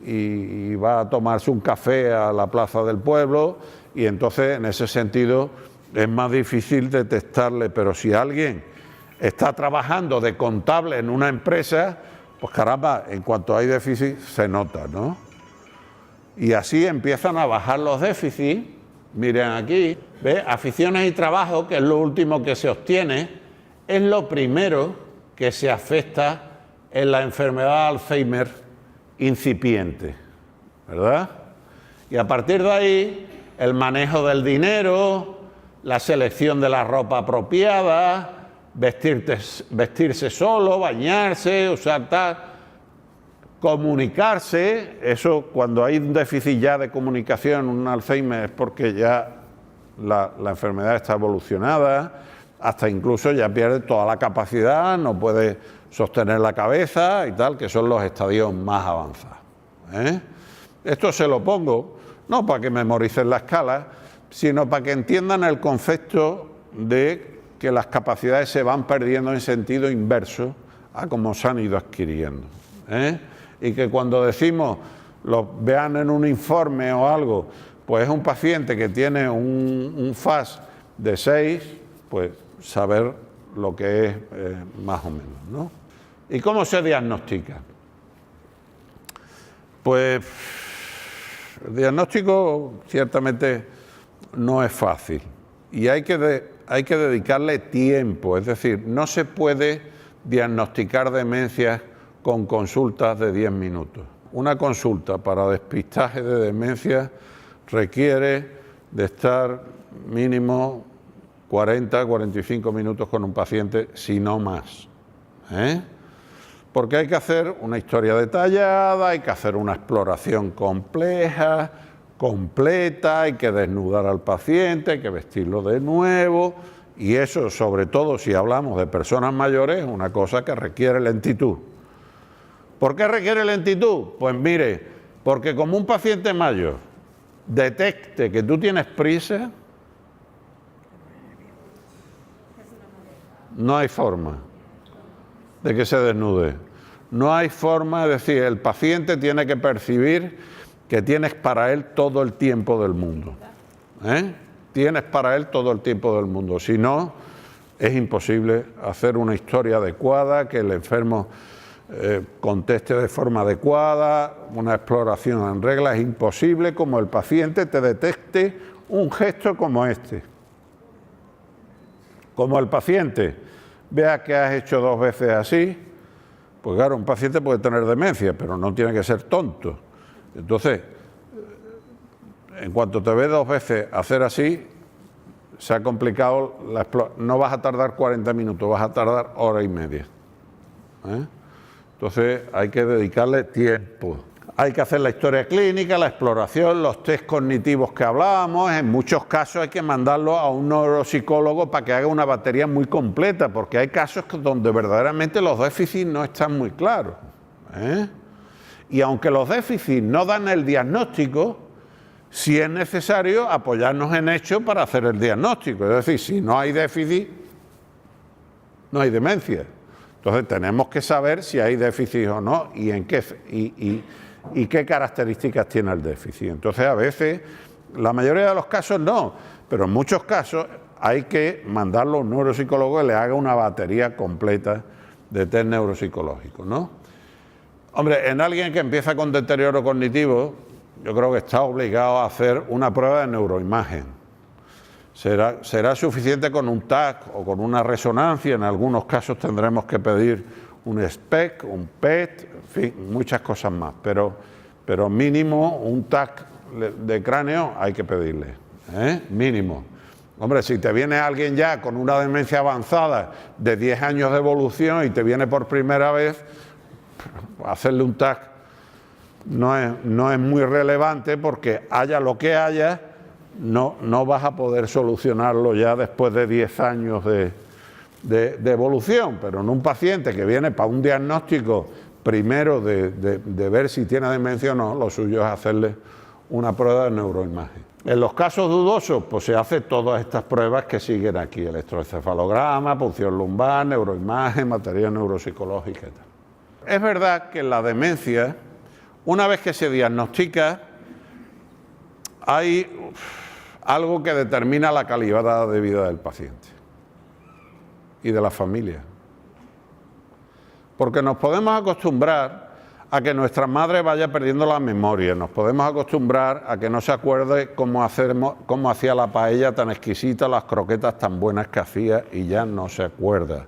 y va a tomarse un café a la plaza del pueblo, y entonces en ese sentido es más difícil detectarle. Pero si alguien está trabajando de contable en una empresa, pues caramba, en cuanto hay déficit se nota, ¿no? Y así empiezan a bajar los déficits. Miren aquí, ¿ve? Aficiones y trabajo, que es lo último que se obtiene, es lo primero que se afecta en la enfermedad de Alzheimer incipiente, ¿verdad? Y a partir de ahí, el manejo del dinero, la selección de la ropa apropiada, vestirse solo, bañarse, usar tal, comunicarse. Eso, cuando hay un déficit ya de comunicación, un Alzheimer, es porque ya la enfermedad está evolucionada, hasta incluso ya pierde toda la capacidad, no puede sostener la cabeza y tal, que son los estadios más avanzados, ¿eh? Esto se lo pongo, no para que memoricen la escala, sino para que entiendan el concepto de que las capacidades se van perdiendo en sentido inverso a como se han ido adquiriendo, ¿eh? Y que cuando decimos, lo vean en un informe o algo, pues es un paciente que tiene un FAS de 6, pues saber lo que es más o menos, ¿no? ¿Y cómo se diagnostica? Pues el diagnóstico ciertamente no es fácil y hay que dedicarle tiempo. Es decir, no se puede diagnosticar demencias con consultas de 10 minutos. Una consulta para despistaje de demencia requiere de estar mínimo 40-45 minutos con un paciente, si no más, ¿eh? Porque hay que hacer una historia detallada, hay que hacer una exploración compleja, completa, hay que desnudar al paciente, hay que vestirlo de nuevo, y eso, sobre todo si hablamos de personas mayores, es una cosa que requiere lentitud. ¿Por qué requiere lentitud? Pues mire, porque como un paciente mayor detecte que tú tienes prisa, no hay forma de que se desnude. No hay forma, es decir, el paciente tiene que percibir que tienes para él todo el tiempo del mundo, ¿eh? Tienes para él todo el tiempo del mundo. Si no, es imposible hacer una historia adecuada, que el enfermo conteste de forma adecuada, una exploración en regla. Es imposible como el paciente te detecte un gesto como este. Como el paciente vea que has hecho 2 veces así, pues claro, un paciente puede tener demencia, pero no tiene que ser tonto. Entonces, en cuanto te ve 2 veces hacer así, se ha complicado, no vas a tardar 40 minutos, vas a tardar 1 hora y media, ¿eh? Entonces hay que dedicarle tiempo. Hay que hacer la historia clínica, la exploración, los test cognitivos que hablábamos. En muchos casos hay que mandarlo a un neuropsicólogo para que haga una batería muy completa, porque hay casos donde verdaderamente los déficits no están muy claros, ¿eh? Y aunque los déficits no dan el diagnóstico, sí es necesario apoyarnos en hechos para hacer el diagnóstico. Es decir, si no hay déficit, no hay demencia. Entonces tenemos que saber si hay déficit o no y en qué y qué características tiene el déficit. Entonces a veces, la mayoría de los casos no, pero en muchos casos hay que mandarlo a un neuropsicólogo que le haga una batería completa de test neuropsicológicos, ¿no? Hombre, en alguien que empieza con deterioro cognitivo, yo creo que está obligado a hacer una prueba de neuroimagen. Será suficiente con un TAC o con una resonancia, en algunos casos tendremos que pedir un SPECT, un PET, en fin, muchas cosas más, pero mínimo un TAC de cráneo hay que pedirle, mínimo. Hombre, si te viene alguien ya con una demencia avanzada de 10 años de evolución y te viene por primera vez, hacerle un TAC no es muy relevante, porque haya lo que haya, no vas a poder solucionarlo ya después de 10 años de evolución. Pero en un paciente que viene para un diagnóstico primero de ver si tiene demencia o no, lo suyo es hacerle una prueba de neuroimagen. En los casos dudosos, pues se hace todas estas pruebas que siguen aquí: electroencefalograma, punción lumbar, neuroimagen, materia neuropsicológica y tal. Es verdad que en la demencia, una vez que se diagnostica, hay algo que determina la calidad de vida del paciente y de la familia. Porque nos podemos acostumbrar a que nuestra madre vaya perdiendo la memoria, nos podemos acostumbrar a que no se acuerde cómo hacía la paella tan exquisita, las croquetas tan buenas que hacía, y ya no se acuerda.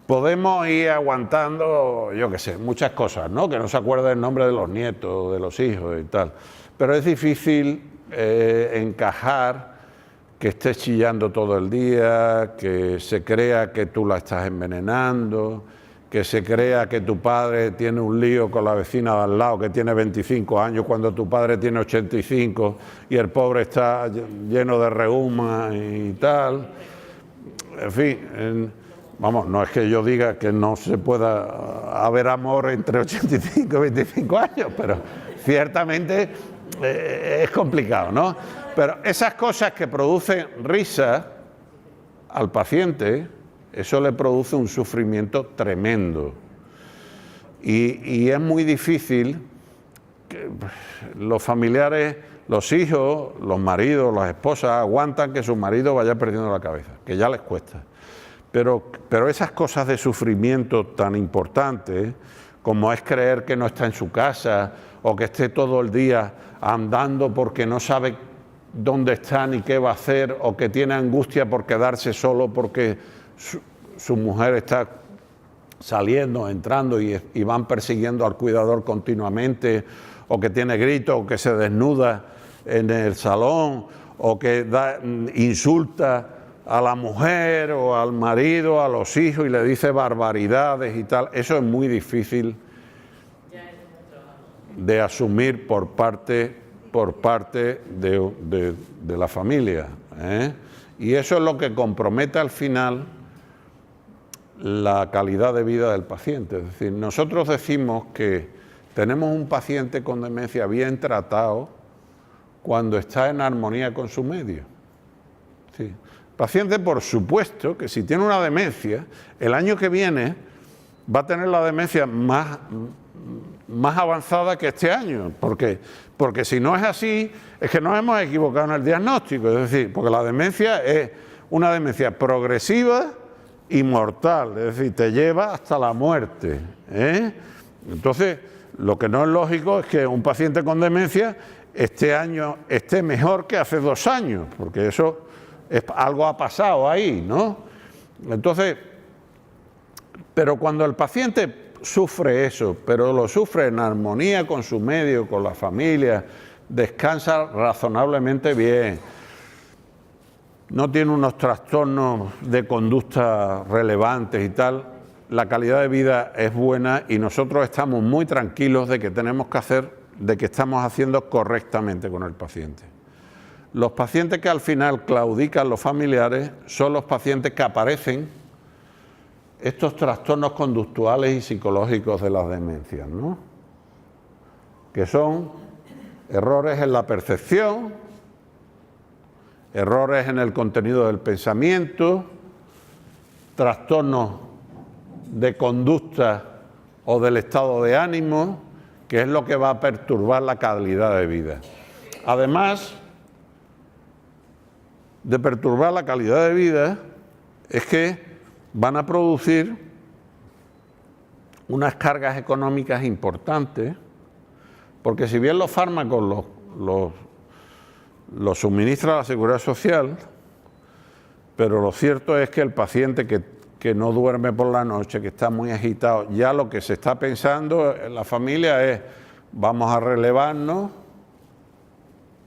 Podemos ir aguantando, yo qué sé, muchas cosas, ¿no? Que no se acuerde el nombre de los nietos, de los hijos y tal. Pero es difícil encajar que estés chillando todo el día, que se crea que tú la estás envenenando, que se crea que tu padre tiene un lío con la vecina de al lado que tiene 25 años cuando tu padre tiene 85 y el pobre está lleno de reuma y tal. En fin, vamos, no es que yo diga que no se pueda haber amor entre 85 y 25 años, pero ciertamente es complicado, ¿no? Pero esas cosas que producen risa al paciente, eso le produce un sufrimiento tremendo. Y es muy difícil que los familiares, los hijos, los maridos, las esposas, aguantan que su marido vaya perdiendo la cabeza, que ya les cuesta. Pero esas cosas de sufrimiento tan importantes, como es creer que no está en su casa, o que esté todo el día andando porque no sabe dónde está ni qué va a hacer, o que tiene angustia por quedarse solo porque su mujer está saliendo, entrando y van persiguiendo al cuidador continuamente, o que tiene gritos, o que se desnuda en el salón, o que insulta a la mujer o al marido, a los hijos, y le dice barbaridades y tal. Eso es muy difícil de asumir por parte de la familia, y eso es lo que compromete al final la calidad de vida del paciente. Es decir, nosotros decimos que tenemos un paciente con demencia bien tratado cuando está en armonía con su medio. Sí. El paciente, por supuesto, que si tiene una demencia, el año que viene va a tener la demencia más avanzada que este año, porque si no es así, es que nos hemos equivocado en el diagnóstico. Es decir, porque la demencia es una demencia progresiva y mortal, es decir, te lleva hasta la muerte, Entonces, lo que no es lógico es que un paciente con demencia este año esté mejor que hace 2 años, porque eso algo ha pasado ahí, ¿no? Entonces, pero cuando el paciente sufre eso, pero lo sufre en armonía con su medio, con la familia, descansa razonablemente bien, no tiene unos trastornos de conducta relevantes y tal, la calidad de vida es buena y nosotros estamos muy tranquilos de que estamos haciendo correctamente con el paciente. Los pacientes que al final claudican los familiares son los pacientes que aparecen estos trastornos conductuales y psicológicos de las demencias, ¿no? Que son errores en la percepción, errores en el contenido del pensamiento, trastornos de conducta o del estado de ánimo, que es lo que va a perturbar la calidad de vida. Además de perturbar la calidad de vida, es que van a producir unas cargas económicas importantes, Porque si bien los fármacos los suministra la Seguridad Social, pero lo cierto es que el paciente que no duerme por la noche, que está muy agitado, ya lo que se está pensando en la familia es: vamos a relevarnos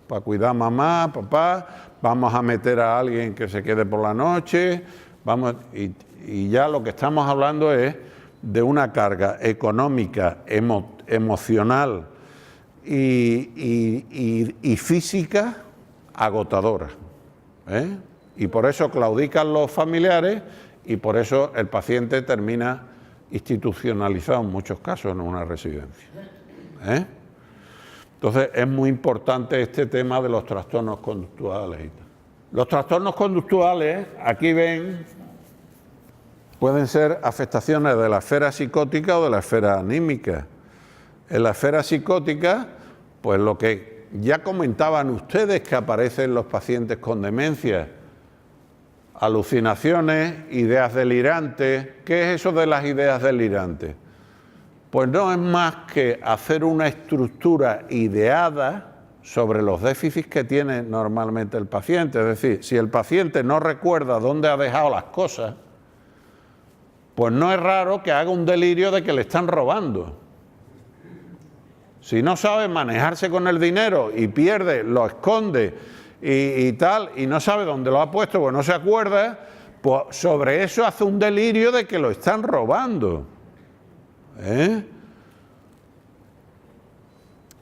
para cuidar a mamá, papá, vamos a meter a alguien que se quede por la noche, y ya lo que estamos hablando es de una carga económica, emocional y física agotadora, ¿eh? Y por eso claudican los familiares y por eso el paciente termina institucionalizado en muchos casos en una residencia, ¿eh? Entonces es muy importante este tema de los trastornos conductuales. Los trastornos conductuales, aquí ven, pueden ser afectaciones de la esfera psicótica o de la esfera anímica. En la esfera psicótica, pues lo que ya comentaban ustedes que aparece en los pacientes con demencia: alucinaciones, ideas delirantes. ¿Qué es eso de las ideas delirantes? Pues no es más que hacer una estructura ideada sobre los déficits que tiene normalmente el paciente. Es decir, si el paciente no recuerda dónde ha dejado las cosas, pues no es raro que haga un delirio de que le están robando. Si no sabe manejarse con el dinero y pierde, lo esconde y tal, y no sabe dónde lo ha puesto, pues no se acuerda, pues sobre eso hace un delirio de que lo están robando, ¿eh?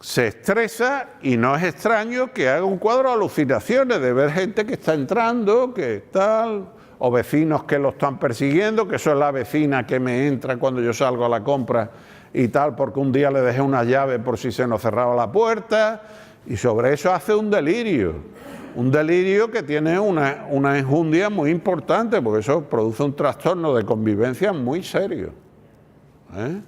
Se estresa y no es extraño que haga un cuadro de alucinaciones, de ver gente que está entrando, que tal, o vecinos que lo están persiguiendo, que eso es la vecina que me entra cuando yo salgo a la compra y tal, porque un día le dejé una llave por si se nos cerraba la puerta, y sobre eso hace un delirio que tiene una enjundia muy importante, porque eso produce un trastorno de convivencia muy serio, ¿eh?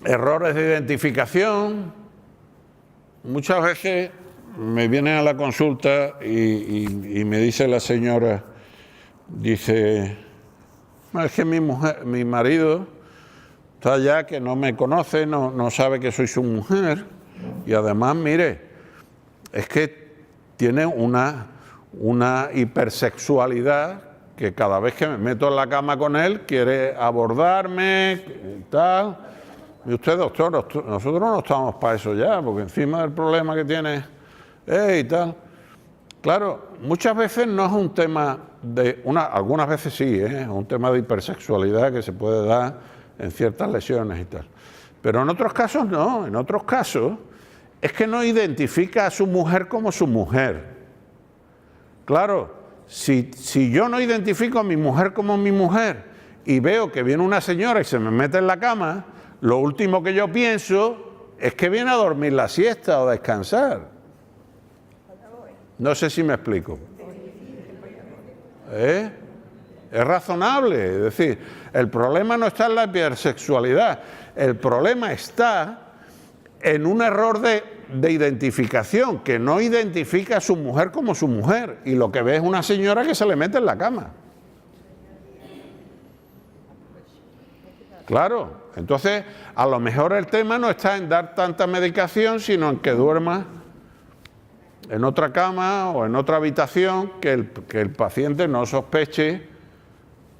Errores de identificación. Muchas veces me vienen a la consulta y me dice la señora, dice: es que mi marido está ya que no me conoce, no sabe que soy su mujer, y además, mire, es que tiene una hipersexualidad que cada vez que me meto en la cama con él quiere abordarme y tal. Y usted, doctor, nosotros no estamos para eso ya, porque encima del problema que tiene y tal. Claro, muchas veces no es un tema algunas veces sí, es un tema de hipersexualidad que se puede dar en ciertas lesiones y tal. Pero en otros casos no, en otros casos es que no identifica a su mujer como su mujer. Claro, si yo no identifico a mi mujer como mi mujer y veo que viene una señora y se me mete en la cama, lo último que yo pienso es que viene a dormir la siesta o a descansar. No sé si me explico. Es razonable. Es decir, el problema no está en la hipersexualidad, el problema está en un error de identificación, que no identifica a su mujer como su mujer, y lo que ve es una señora que se le mete en la cama. Claro. Entonces, a lo mejor el tema no está en dar tanta medicación, sino en que duerma en otra cama o en otra habitación, que el paciente no sospeche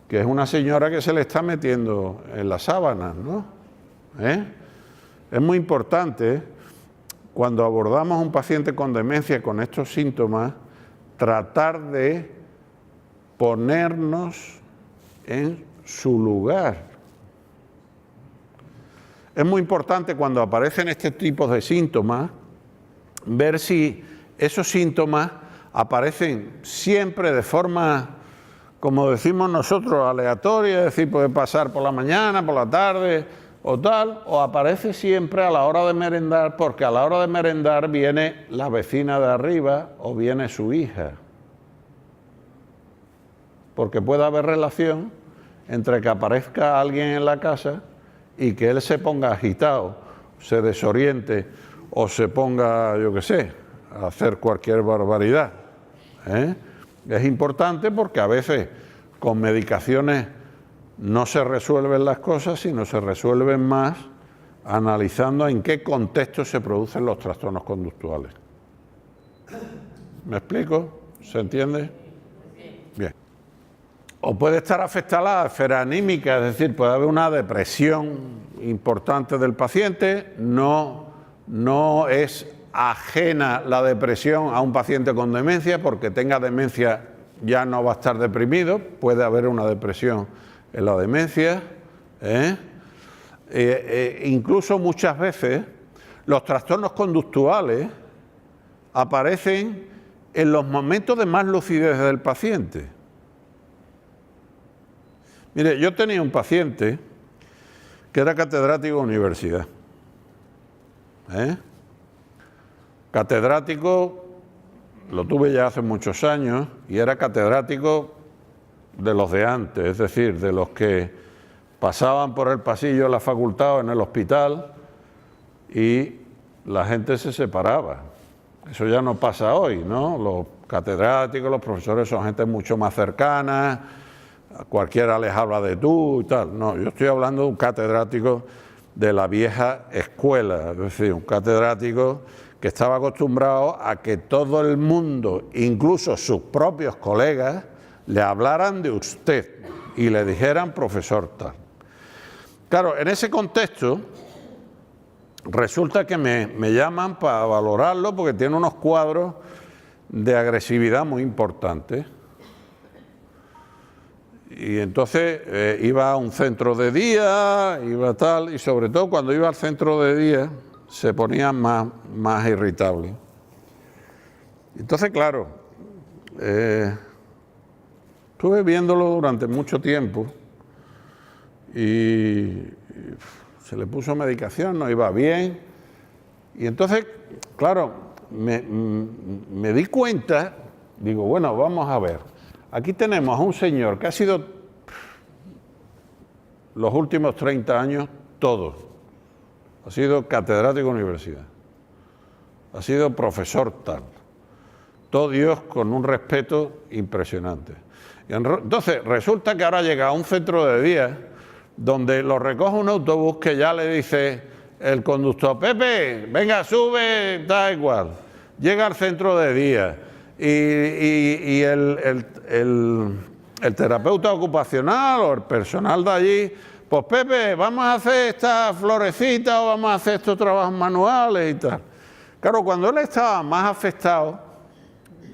que es una señora que se le está metiendo en las sábanas, ¿no? Es muy importante, cuando abordamos a un paciente con demencia con estos síntomas, tratar de ponernos en su lugar. Es muy importante cuando aparecen este tipo de síntomas, ver si esos síntomas aparecen siempre de forma, como decimos nosotros, aleatoria, es decir, puede pasar por la mañana, por la tarde o tal, o aparece siempre a la hora de merendar, porque a la hora de merendar viene la vecina de arriba o viene su hija. Porque puede haber relación entre que aparezca alguien en la casa y que él se ponga agitado, se desoriente o se ponga, yo qué sé, a hacer cualquier barbaridad, ¿eh? Es importante porque a veces con medicaciones no se resuelven las cosas, sino se resuelven más analizando en qué contexto se producen los trastornos conductuales. ¿Me explico? ¿Se entiende? Bien. O puede estar afectada la esfera anímica, es decir, puede haber una depresión importante del paciente, no es ajena la depresión a un paciente con demencia, porque tenga demencia ya no va a estar deprimido, puede haber una depresión en la demencia. Incluso muchas veces los trastornos conductuales aparecen en los momentos de más lucidez del paciente. Mire, yo tenía un paciente que era catedrático de universidad. Catedrático, lo tuve ya hace muchos años, y era catedrático de los de antes, es decir, de los que pasaban por el pasillo de la facultad o en el hospital y la gente se separaba. Eso ya no pasa hoy, ¿no? Los catedráticos, los profesores son gente mucho más cercana, a cualquiera les habla de tú y tal. No, yo estoy hablando de un catedrático de la vieja escuela, es decir, un catedrático que estaba acostumbrado a que todo el mundo, incluso sus propios colegas, le hablaran de usted y le dijeran profesor tal. Claro, en ese contexto resulta que me llaman para valorarlo porque tiene unos cuadros de agresividad muy importantes. Y entonces iba a un centro de día, iba tal, y sobre todo cuando iba al centro de día se ponía más irritable. Entonces, claro, estuve viéndolo durante mucho tiempo y se le puso medicación, no iba bien. Y entonces, claro, me di cuenta, digo, bueno, vamos a ver. Aquí tenemos a un señor que ha sido los últimos 30 años, todos. Ha sido catedrático de universidad. Ha sido profesor tal. Todo Dios con un respeto impresionante. Y entonces, resulta que ahora llega a un centro de día donde lo recoge un autobús que ya le dice el conductor, Pepe, venga, sube, da igual. Llega al centro de día y el terapeuta ocupacional o el personal de allí, pues Pepe, vamos a hacer esta florecita o vamos a hacer estos trabajos manuales y tal. Claro, cuando él estaba más afectado,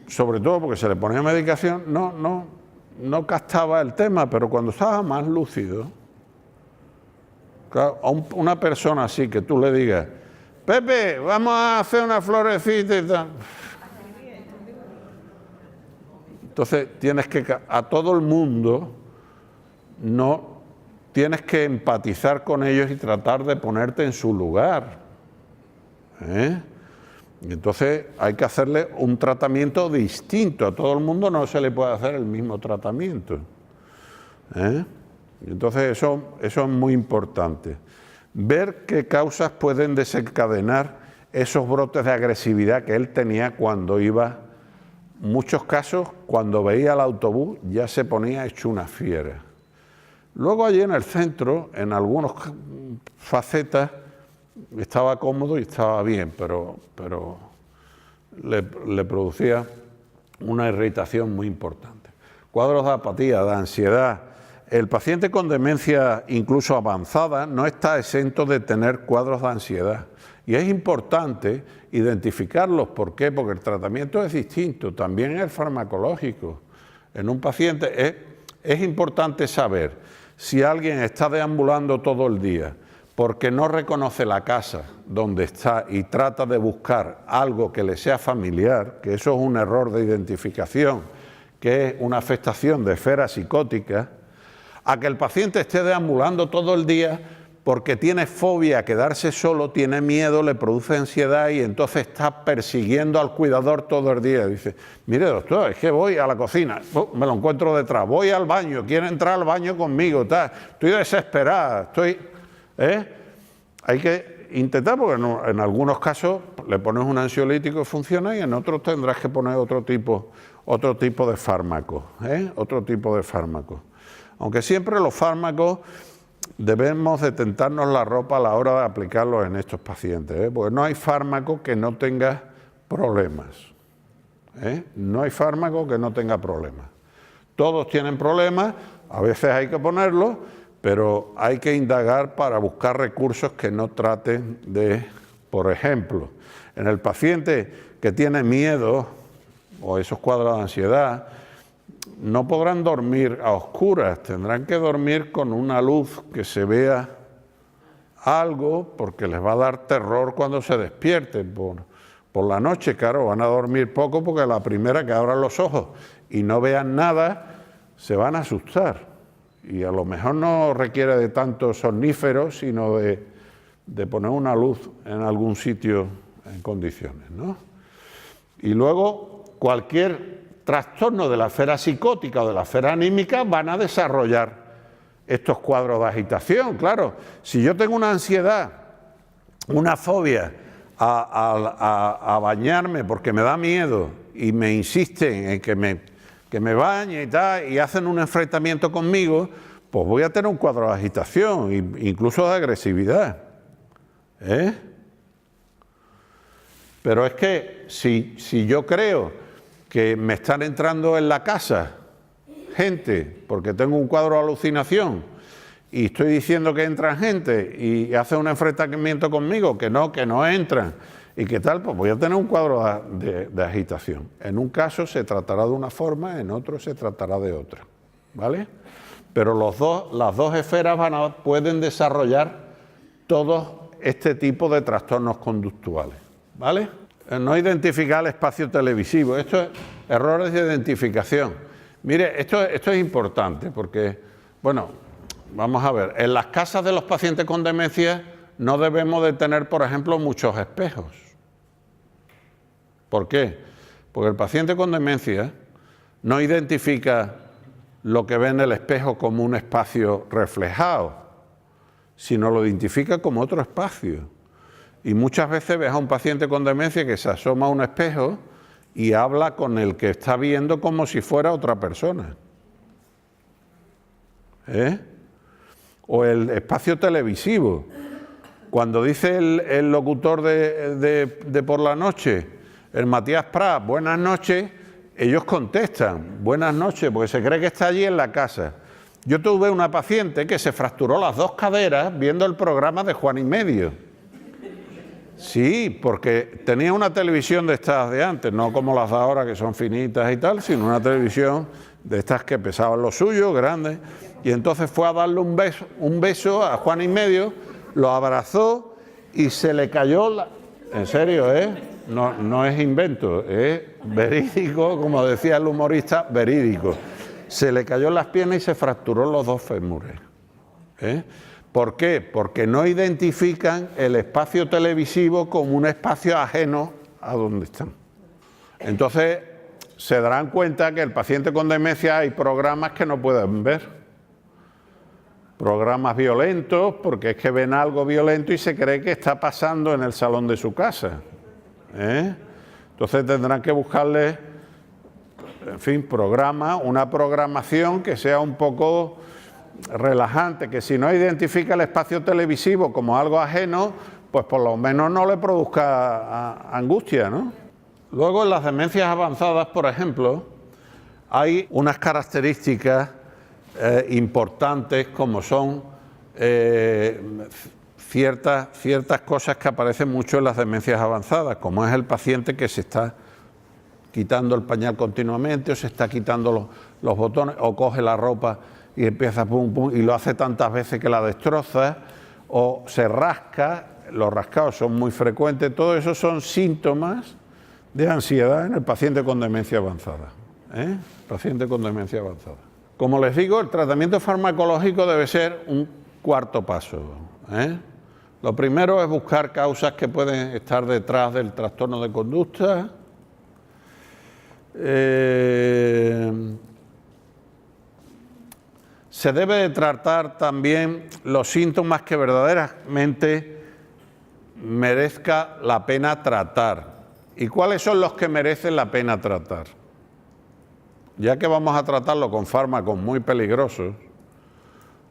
sobre todo porque se le ponía medicación, no captaba el tema, pero cuando estaba más lúcido, claro, a una persona así que tú le digas, Pepe, vamos a hacer una florecita y tal. Entonces tienes que, a todo el mundo, tienes que empatizar con ellos y tratar de ponerte en su lugar. Y entonces hay que hacerle un tratamiento distinto. A todo el mundo no se le puede hacer el mismo tratamiento. Y entonces eso es muy importante. Ver qué causas pueden desencadenar esos brotes de agresividad que él tenía cuando iba. Muchos casos, cuando veía el autobús, ya se ponía hecho una fiera. Luego allí en el centro, en algunas facetas, estaba cómodo y estaba bien, pero le producía una irritación muy importante. Cuadros de apatía, de ansiedad. El paciente con demencia incluso avanzada no está exento de tener cuadros de ansiedad. Y es importante identificarlos. ¿Por qué? Porque el tratamiento es distinto, también es farmacológico. En un paciente es importante saber si alguien está deambulando todo el día porque no reconoce la casa donde está y trata de buscar algo que le sea familiar, que eso es un error de identificación, que es una afectación de esfera psicótica, a que el paciente esté deambulando todo el día porque tiene fobia a quedarse solo, tiene miedo, le produce ansiedad y entonces está persiguiendo al cuidador todo el día. Dice, mire doctor, es que voy a la cocina, me lo encuentro detrás, voy al baño, quiere entrar al baño conmigo, estoy desesperada, Hay que intentar, porque en algunos casos le pones un ansiolítico y funciona y en otros tendrás que poner otro tipo de fármaco, Otro tipo de fármaco. Aunque siempre los fármacos debemos de tentarnos la ropa a la hora de aplicarlos en estos pacientes, porque no hay fármaco que no tenga problemas. No hay fármaco que no tenga problemas. Todos tienen problemas, a veces hay que ponerlos, pero hay que indagar para buscar recursos que no traten de, por ejemplo, en el paciente que tiene miedo o esos cuadros de ansiedad, no podrán dormir a oscuras, tendrán que dormir con una luz que se vea algo, porque les va a dar terror cuando se despierten. Por la noche, claro, van a dormir poco porque la primera que abran los ojos y no vean nada, se van a asustar. Y a lo mejor no requiere de tanto somnífero, sino de poner una luz en algún sitio en condiciones, ¿no? Y luego cualquier trastorno de la esfera psicótica o de la esfera anímica van a desarrollar estos cuadros de agitación. Claro, si yo tengo una ansiedad, una fobia a bañarme porque me da miedo y me insisten en que me bañe y tal, y hacen un enfrentamiento conmigo, pues voy a tener un cuadro de agitación, incluso de agresividad. Pero es que si yo creo que me están entrando en la casa gente, porque tengo un cuadro de alucinación, y estoy diciendo que entran gente y hacen un enfrentamiento conmigo, que no entran, y qué tal, pues voy a tener un cuadro de agitación. En un caso se tratará de una forma, en otro se tratará de otra, ¿vale? Pero las dos esferas pueden desarrollar todo este tipo de trastornos conductuales, ¿vale? No identificar el espacio televisivo, esto es errores de identificación. Mire, esto es importante porque, bueno, vamos a ver, en las casas de los pacientes con demencia no debemos de tener, por ejemplo, muchos espejos. ¿Por qué? Porque el paciente con demencia no identifica lo que ve en el espejo como un espacio reflejado, sino lo identifica como otro espacio. Y muchas veces ves a un paciente con demencia que se asoma a un espejo y habla con el que está viendo como si fuera otra persona. O el espacio televisivo. Cuando dice el locutor de por la noche, el Matías Prat, buenas noches, ellos contestan, buenas noches, porque se cree que está allí en la casa. Yo tuve una paciente que se fracturó las dos caderas viendo el programa de Juan y Medio. Sí, porque tenía una televisión de estas de antes, no como las de ahora que son finitas y tal, sino una televisión de estas que pesaban lo suyo, grande, y entonces fue a darle un beso a Juan y Medio, lo abrazó y se le cayó, en serio, no es invento, es verídico, como decía el humorista, verídico. Se le cayó en las piernas y se fracturó los dos fémures. ¿Por qué? Porque no identifican el espacio televisivo como un espacio ajeno a donde están. Entonces se darán cuenta que el paciente con demencia hay programas que no pueden ver. Programas violentos, porque es que ven algo violento y se cree que está pasando en el salón de su casa. Entonces tendrán que buscarle, en fin, una programación que sea un poco relajante, que si no identifica el espacio televisivo como algo ajeno, pues por lo menos no le produzca angustia, ¿no? Luego en las demencias avanzadas, por ejemplo, hay unas características importantes como son ciertas cosas que aparecen mucho en las demencias avanzadas, como es el paciente que se está quitando el pañal continuamente o se está quitando los botones o coge la ropa y empieza pum pum y lo hace tantas veces que la destroza o se rasca. Los rascados son muy frecuentes. Todo eso son síntomas de ansiedad en el paciente con demencia avanzada. Paciente con demencia avanzada. Como les digo, el tratamiento farmacológico debe ser un cuarto paso. Lo primero es buscar causas que pueden estar detrás del trastorno de conducta. Se debe de tratar también los síntomas que verdaderamente merezca la pena tratar. ¿Y cuáles son los que merecen la pena tratar? Ya que vamos a tratarlo con fármacos muy peligrosos,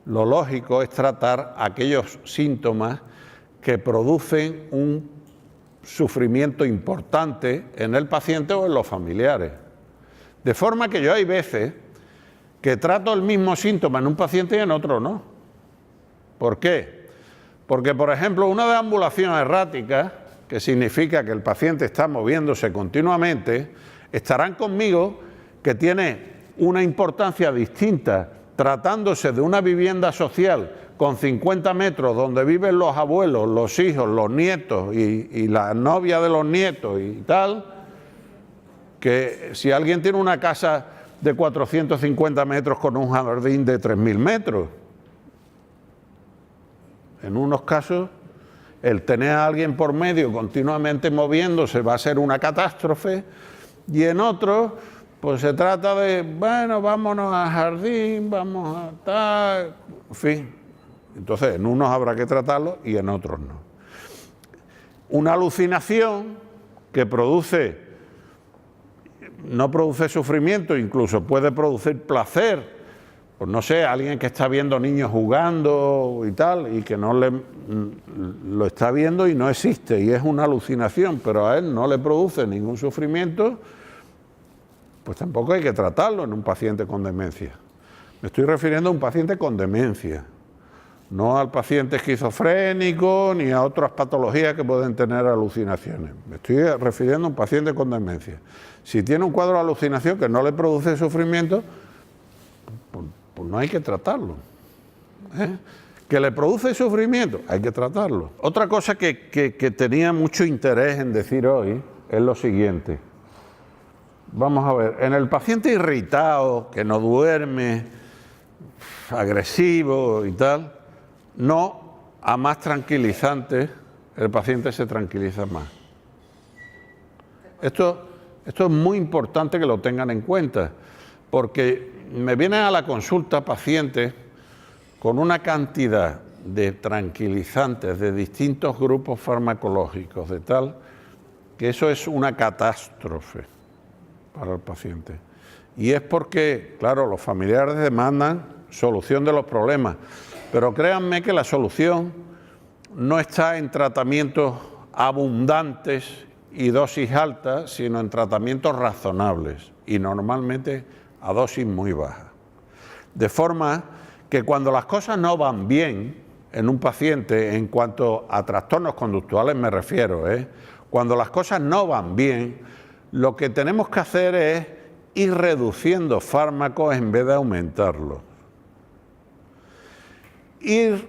lo lógico es tratar aquellos síntomas que producen un sufrimiento importante en el paciente o en los familiares. De forma que yo hay veces que trato el mismo síntoma en un paciente y en otro no. ¿Por qué? Porque, por ejemplo, una deambulación errática, que significa que el paciente está moviéndose continuamente, estarán conmigo que tiene una importancia distinta tratándose de una vivienda social con 50 metros donde viven los abuelos, los hijos, los nietos y la novia de los nietos y tal, que si alguien tiene una casa de 450 metros con un jardín de 3.000 metros. En unos casos, el tener a alguien por medio continuamente moviéndose va a ser una catástrofe, y en otros, pues se trata de, bueno, vámonos al jardín, vamos a tal, en fin. Entonces, en unos habrá que tratarlo y en otros no. Una alucinación que no produce sufrimiento, incluso puede producir placer. Pues no sé, alguien que está viendo niños jugando y tal, y que lo está viendo y no existe, y es una alucinación, pero a él no le produce ningún sufrimiento, pues tampoco hay que tratarlo en un paciente con demencia. Me estoy refiriendo a un paciente con demencia, no al paciente esquizofrénico ni a otras patologías que pueden tener alucinaciones. Me estoy refiriendo a un paciente con demencia. Si tiene un cuadro de alucinación que no le produce sufrimiento, pues no hay que tratarlo. ¿Que le produce sufrimiento? Hay que tratarlo. Otra cosa que tenía mucho interés en decir hoy es lo siguiente. Vamos a ver, en el paciente irritado, que no duerme, agresivo y tal, no, a más tranquilizantes, el paciente se tranquiliza más. Esto es muy importante que lo tengan en cuenta, porque me vienen a la consulta pacientes con una cantidad de tranquilizantes de distintos grupos farmacológicos, de tal, que eso es una catástrofe para el paciente. Y es porque, claro, los familiares demandan solución de los problemas, pero créanme que la solución no está en tratamientos abundantes y dosis altas, sino en tratamientos razonables y normalmente a dosis muy baja. De forma que cuando las cosas no van bien en un paciente, en cuanto a trastornos conductuales me refiero, cuando las cosas no van bien, lo que tenemos que hacer es ir reduciendo fármacos en vez de aumentarlos. Ir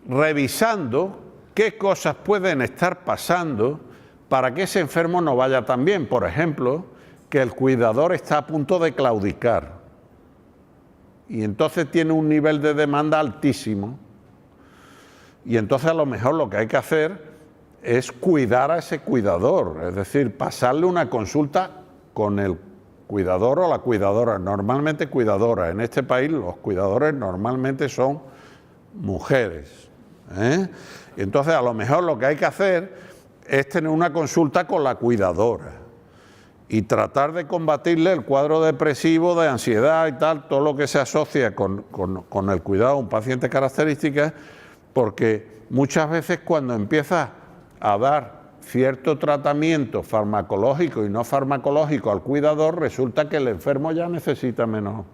revisando qué cosas pueden estar pasando para que ese enfermo no vaya tan bien. Por ejemplo, que el cuidador está a punto de claudicar y entonces tiene un nivel de demanda altísimo, y entonces a lo mejor lo que hay que hacer es cuidar a ese cuidador, es decir, pasarle una consulta con el cuidador o la cuidadora, normalmente cuidadora. En este país los cuidadores normalmente son mujeres, Entonces a lo mejor lo que hay que hacer es tener una consulta con la cuidadora y tratar de combatirle el cuadro depresivo, de ansiedad y tal, todo lo que se asocia con el cuidado de un paciente características, porque muchas veces cuando empieza a dar cierto tratamiento farmacológico y no farmacológico al cuidador, resulta que el enfermo ya necesita menos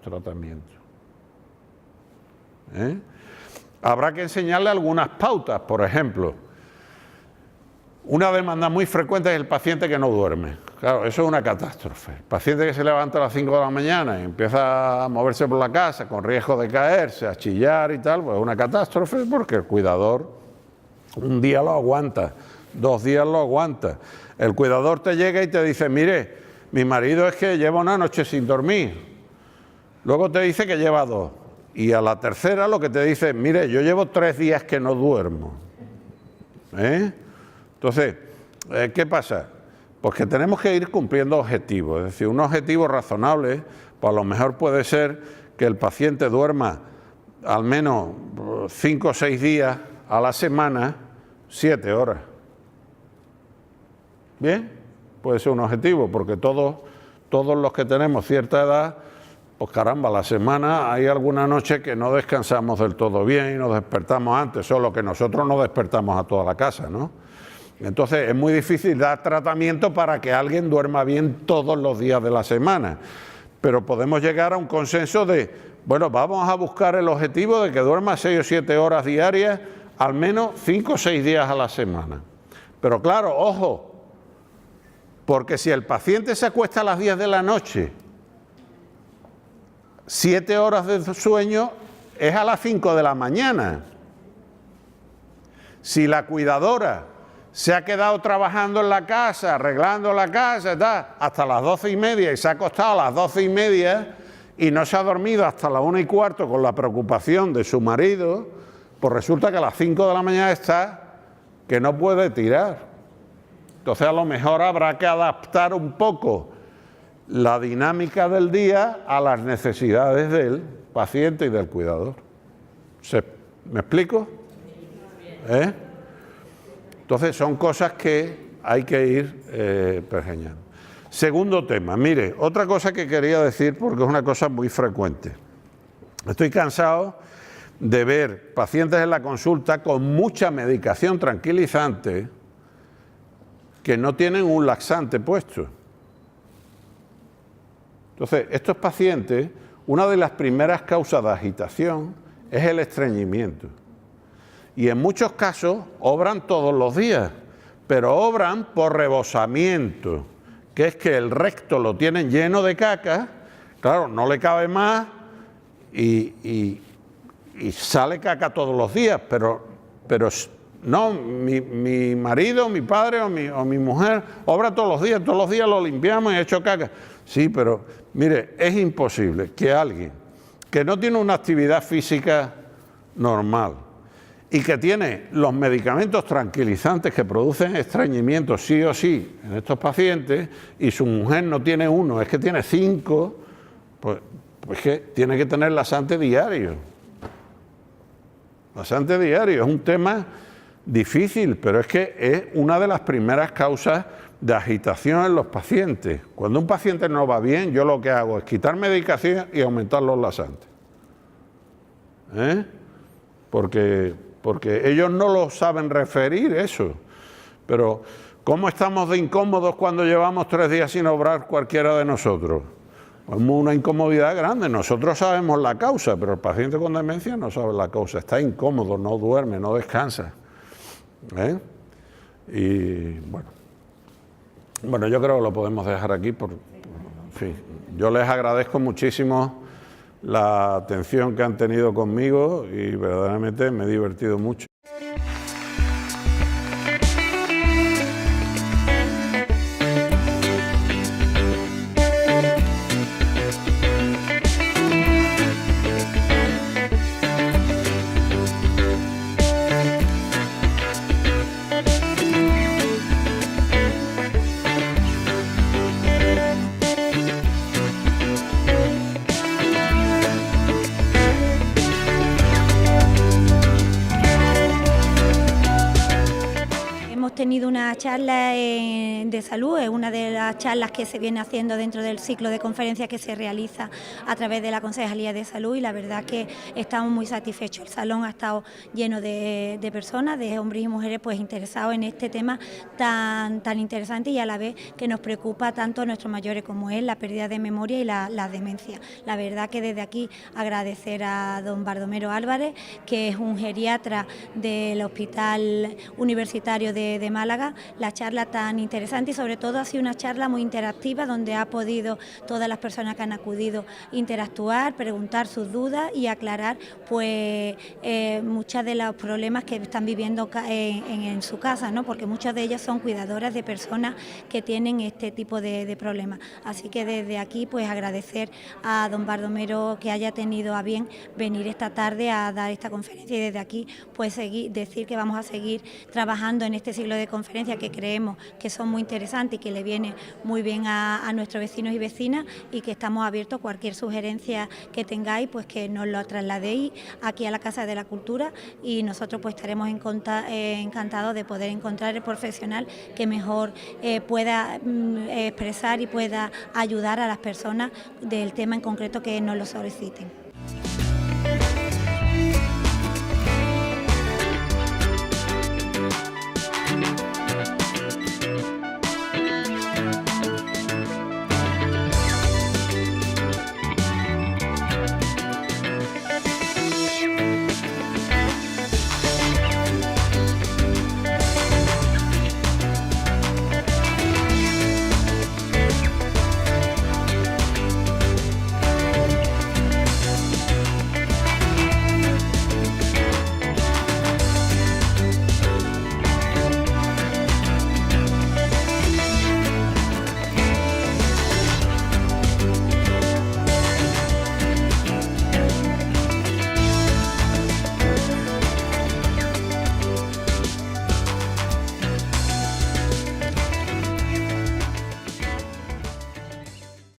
tratamiento. Habrá que enseñarle algunas pautas, por ejemplo. Una demanda muy frecuente es el paciente que no duerme. Claro, eso es una catástrofe. El paciente que se levanta a las 5 de la mañana y empieza a moverse por la casa con riesgo de caerse, a chillar y tal, pues es una catástrofe porque el cuidador un día lo aguanta, 2 días lo aguanta. El cuidador te llega y te dice, mire, mi marido es que lleva una noche sin dormir. Luego te dice que lleva 2. Y a la tercera lo que te dice, mire, yo llevo 3 días que no duermo. Entonces, ¿qué pasa? Pues que tenemos que ir cumpliendo objetivos, es decir, un objetivo razonable, pues a lo mejor puede ser que el paciente duerma al menos 5 o 6 días a la semana, 7 horas. ¿Bien? Puede ser un objetivo, porque todos los que tenemos cierta edad, pues caramba, la semana hay alguna noche que no descansamos del todo bien y nos despertamos antes, solo que nosotros no despertamos a toda la casa, ¿no? Entonces es muy difícil dar tratamiento para que alguien duerma bien todos los días de la semana, pero podemos llegar a un consenso de, bueno, vamos a buscar el objetivo de que duerma 6 o 7 horas diarias, al menos 5 o 6 días a la semana. Pero claro, ojo, porque si el paciente se acuesta a las 10 de la noche, 7 horas de sueño es a las 5 de la mañana. Si la cuidadora se ha quedado trabajando en la casa, arreglando la casa, hasta las 12:30 y se ha acostado a las 12:30 y no se ha dormido hasta las 1:15 con la preocupación de su marido, pues resulta que a las 5 de la mañana está que no puede tirar. Entonces a lo mejor habrá que adaptar un poco la dinámica del día a las necesidades del paciente y del cuidador. ¿Me explico? Entonces son cosas que hay que ir pergeñando. Segundo tema, mire, otra cosa que quería decir porque es una cosa muy frecuente. Estoy cansado de ver pacientes en la consulta con mucha medicación tranquilizante que no tienen un laxante puesto. Entonces, estos pacientes, una de las primeras causas de agitación es el estreñimiento. Y en muchos casos obran todos los días, pero obran por rebosamiento, que es que el recto lo tienen lleno de caca, claro, no le cabe más y sale caca todos los días, pero no, mi marido, mi padre o mi mujer obra todos los días lo limpiamos y he hecho caca. Sí, pero mire, es imposible que alguien que no tiene una actividad física normal y que tiene los medicamentos tranquilizantes que producen estreñimiento sí o sí en estos pacientes y su mujer no tiene uno, es que tiene 5, pues que tiene que tener laxante diario. Laxante diario es un tema difícil, pero es que es una de las primeras causas de agitación en los pacientes. Cuando un paciente no va bien, yo lo que hago es quitar medicación y aumentar los laxantes. Porque ellos no lo saben referir eso. Pero ¿cómo estamos de incómodos cuando llevamos 3 días sin obrar cualquiera de nosotros? Es una incomodidad grande. Nosotros sabemos la causa, pero el paciente con demencia no sabe la causa. Está incómodo, no duerme, no descansa. Y bueno, yo creo que lo podemos dejar aquí. En fin, yo les agradezco muchísimo la atención que han tenido conmigo y verdaderamente me he divertido mucho.
Tenido una charla de salud, es una de las charlas que se viene haciendo dentro del ciclo de conferencias que se realiza a través de la Concejalía de Salud y la verdad que estamos muy satisfechos. El salón ha estado lleno de personas, de hombres y mujeres pues interesados en este tema tan interesante y a la vez que nos preocupa tanto a nuestros mayores como es la pérdida de memoria y la demencia. La verdad que desde aquí agradecer a don Baldomero Álvarez, que es un geriatra del Hospital Universitario de Málaga, la charla tan interesante y sobre todo ha sido una charla muy interactiva donde ha podido todas las personas que han acudido interactuar, preguntar sus dudas y aclarar pues muchos de los problemas que están viviendo en su casa, ¿no? Porque muchas de ellas son cuidadoras de personas que tienen este tipo de problemas. Así que desde aquí pues agradecer a don Baldomero que haya tenido a bien venir esta tarde a dar esta conferencia y desde aquí pues decir que vamos a seguir trabajando en este ciclo de conferencias que creemos que son muy interesantes y que le viene muy bien a nuestros vecinos y vecinas, y que estamos abiertos a cualquier sugerencia que tengáis, pues que nos lo trasladéis aquí a la Casa de la Cultura, y nosotros pues estaremos encantados de poder encontrar el profesional que mejor pueda expresar y pueda ayudar a las personas del tema en concreto que nos lo soliciten.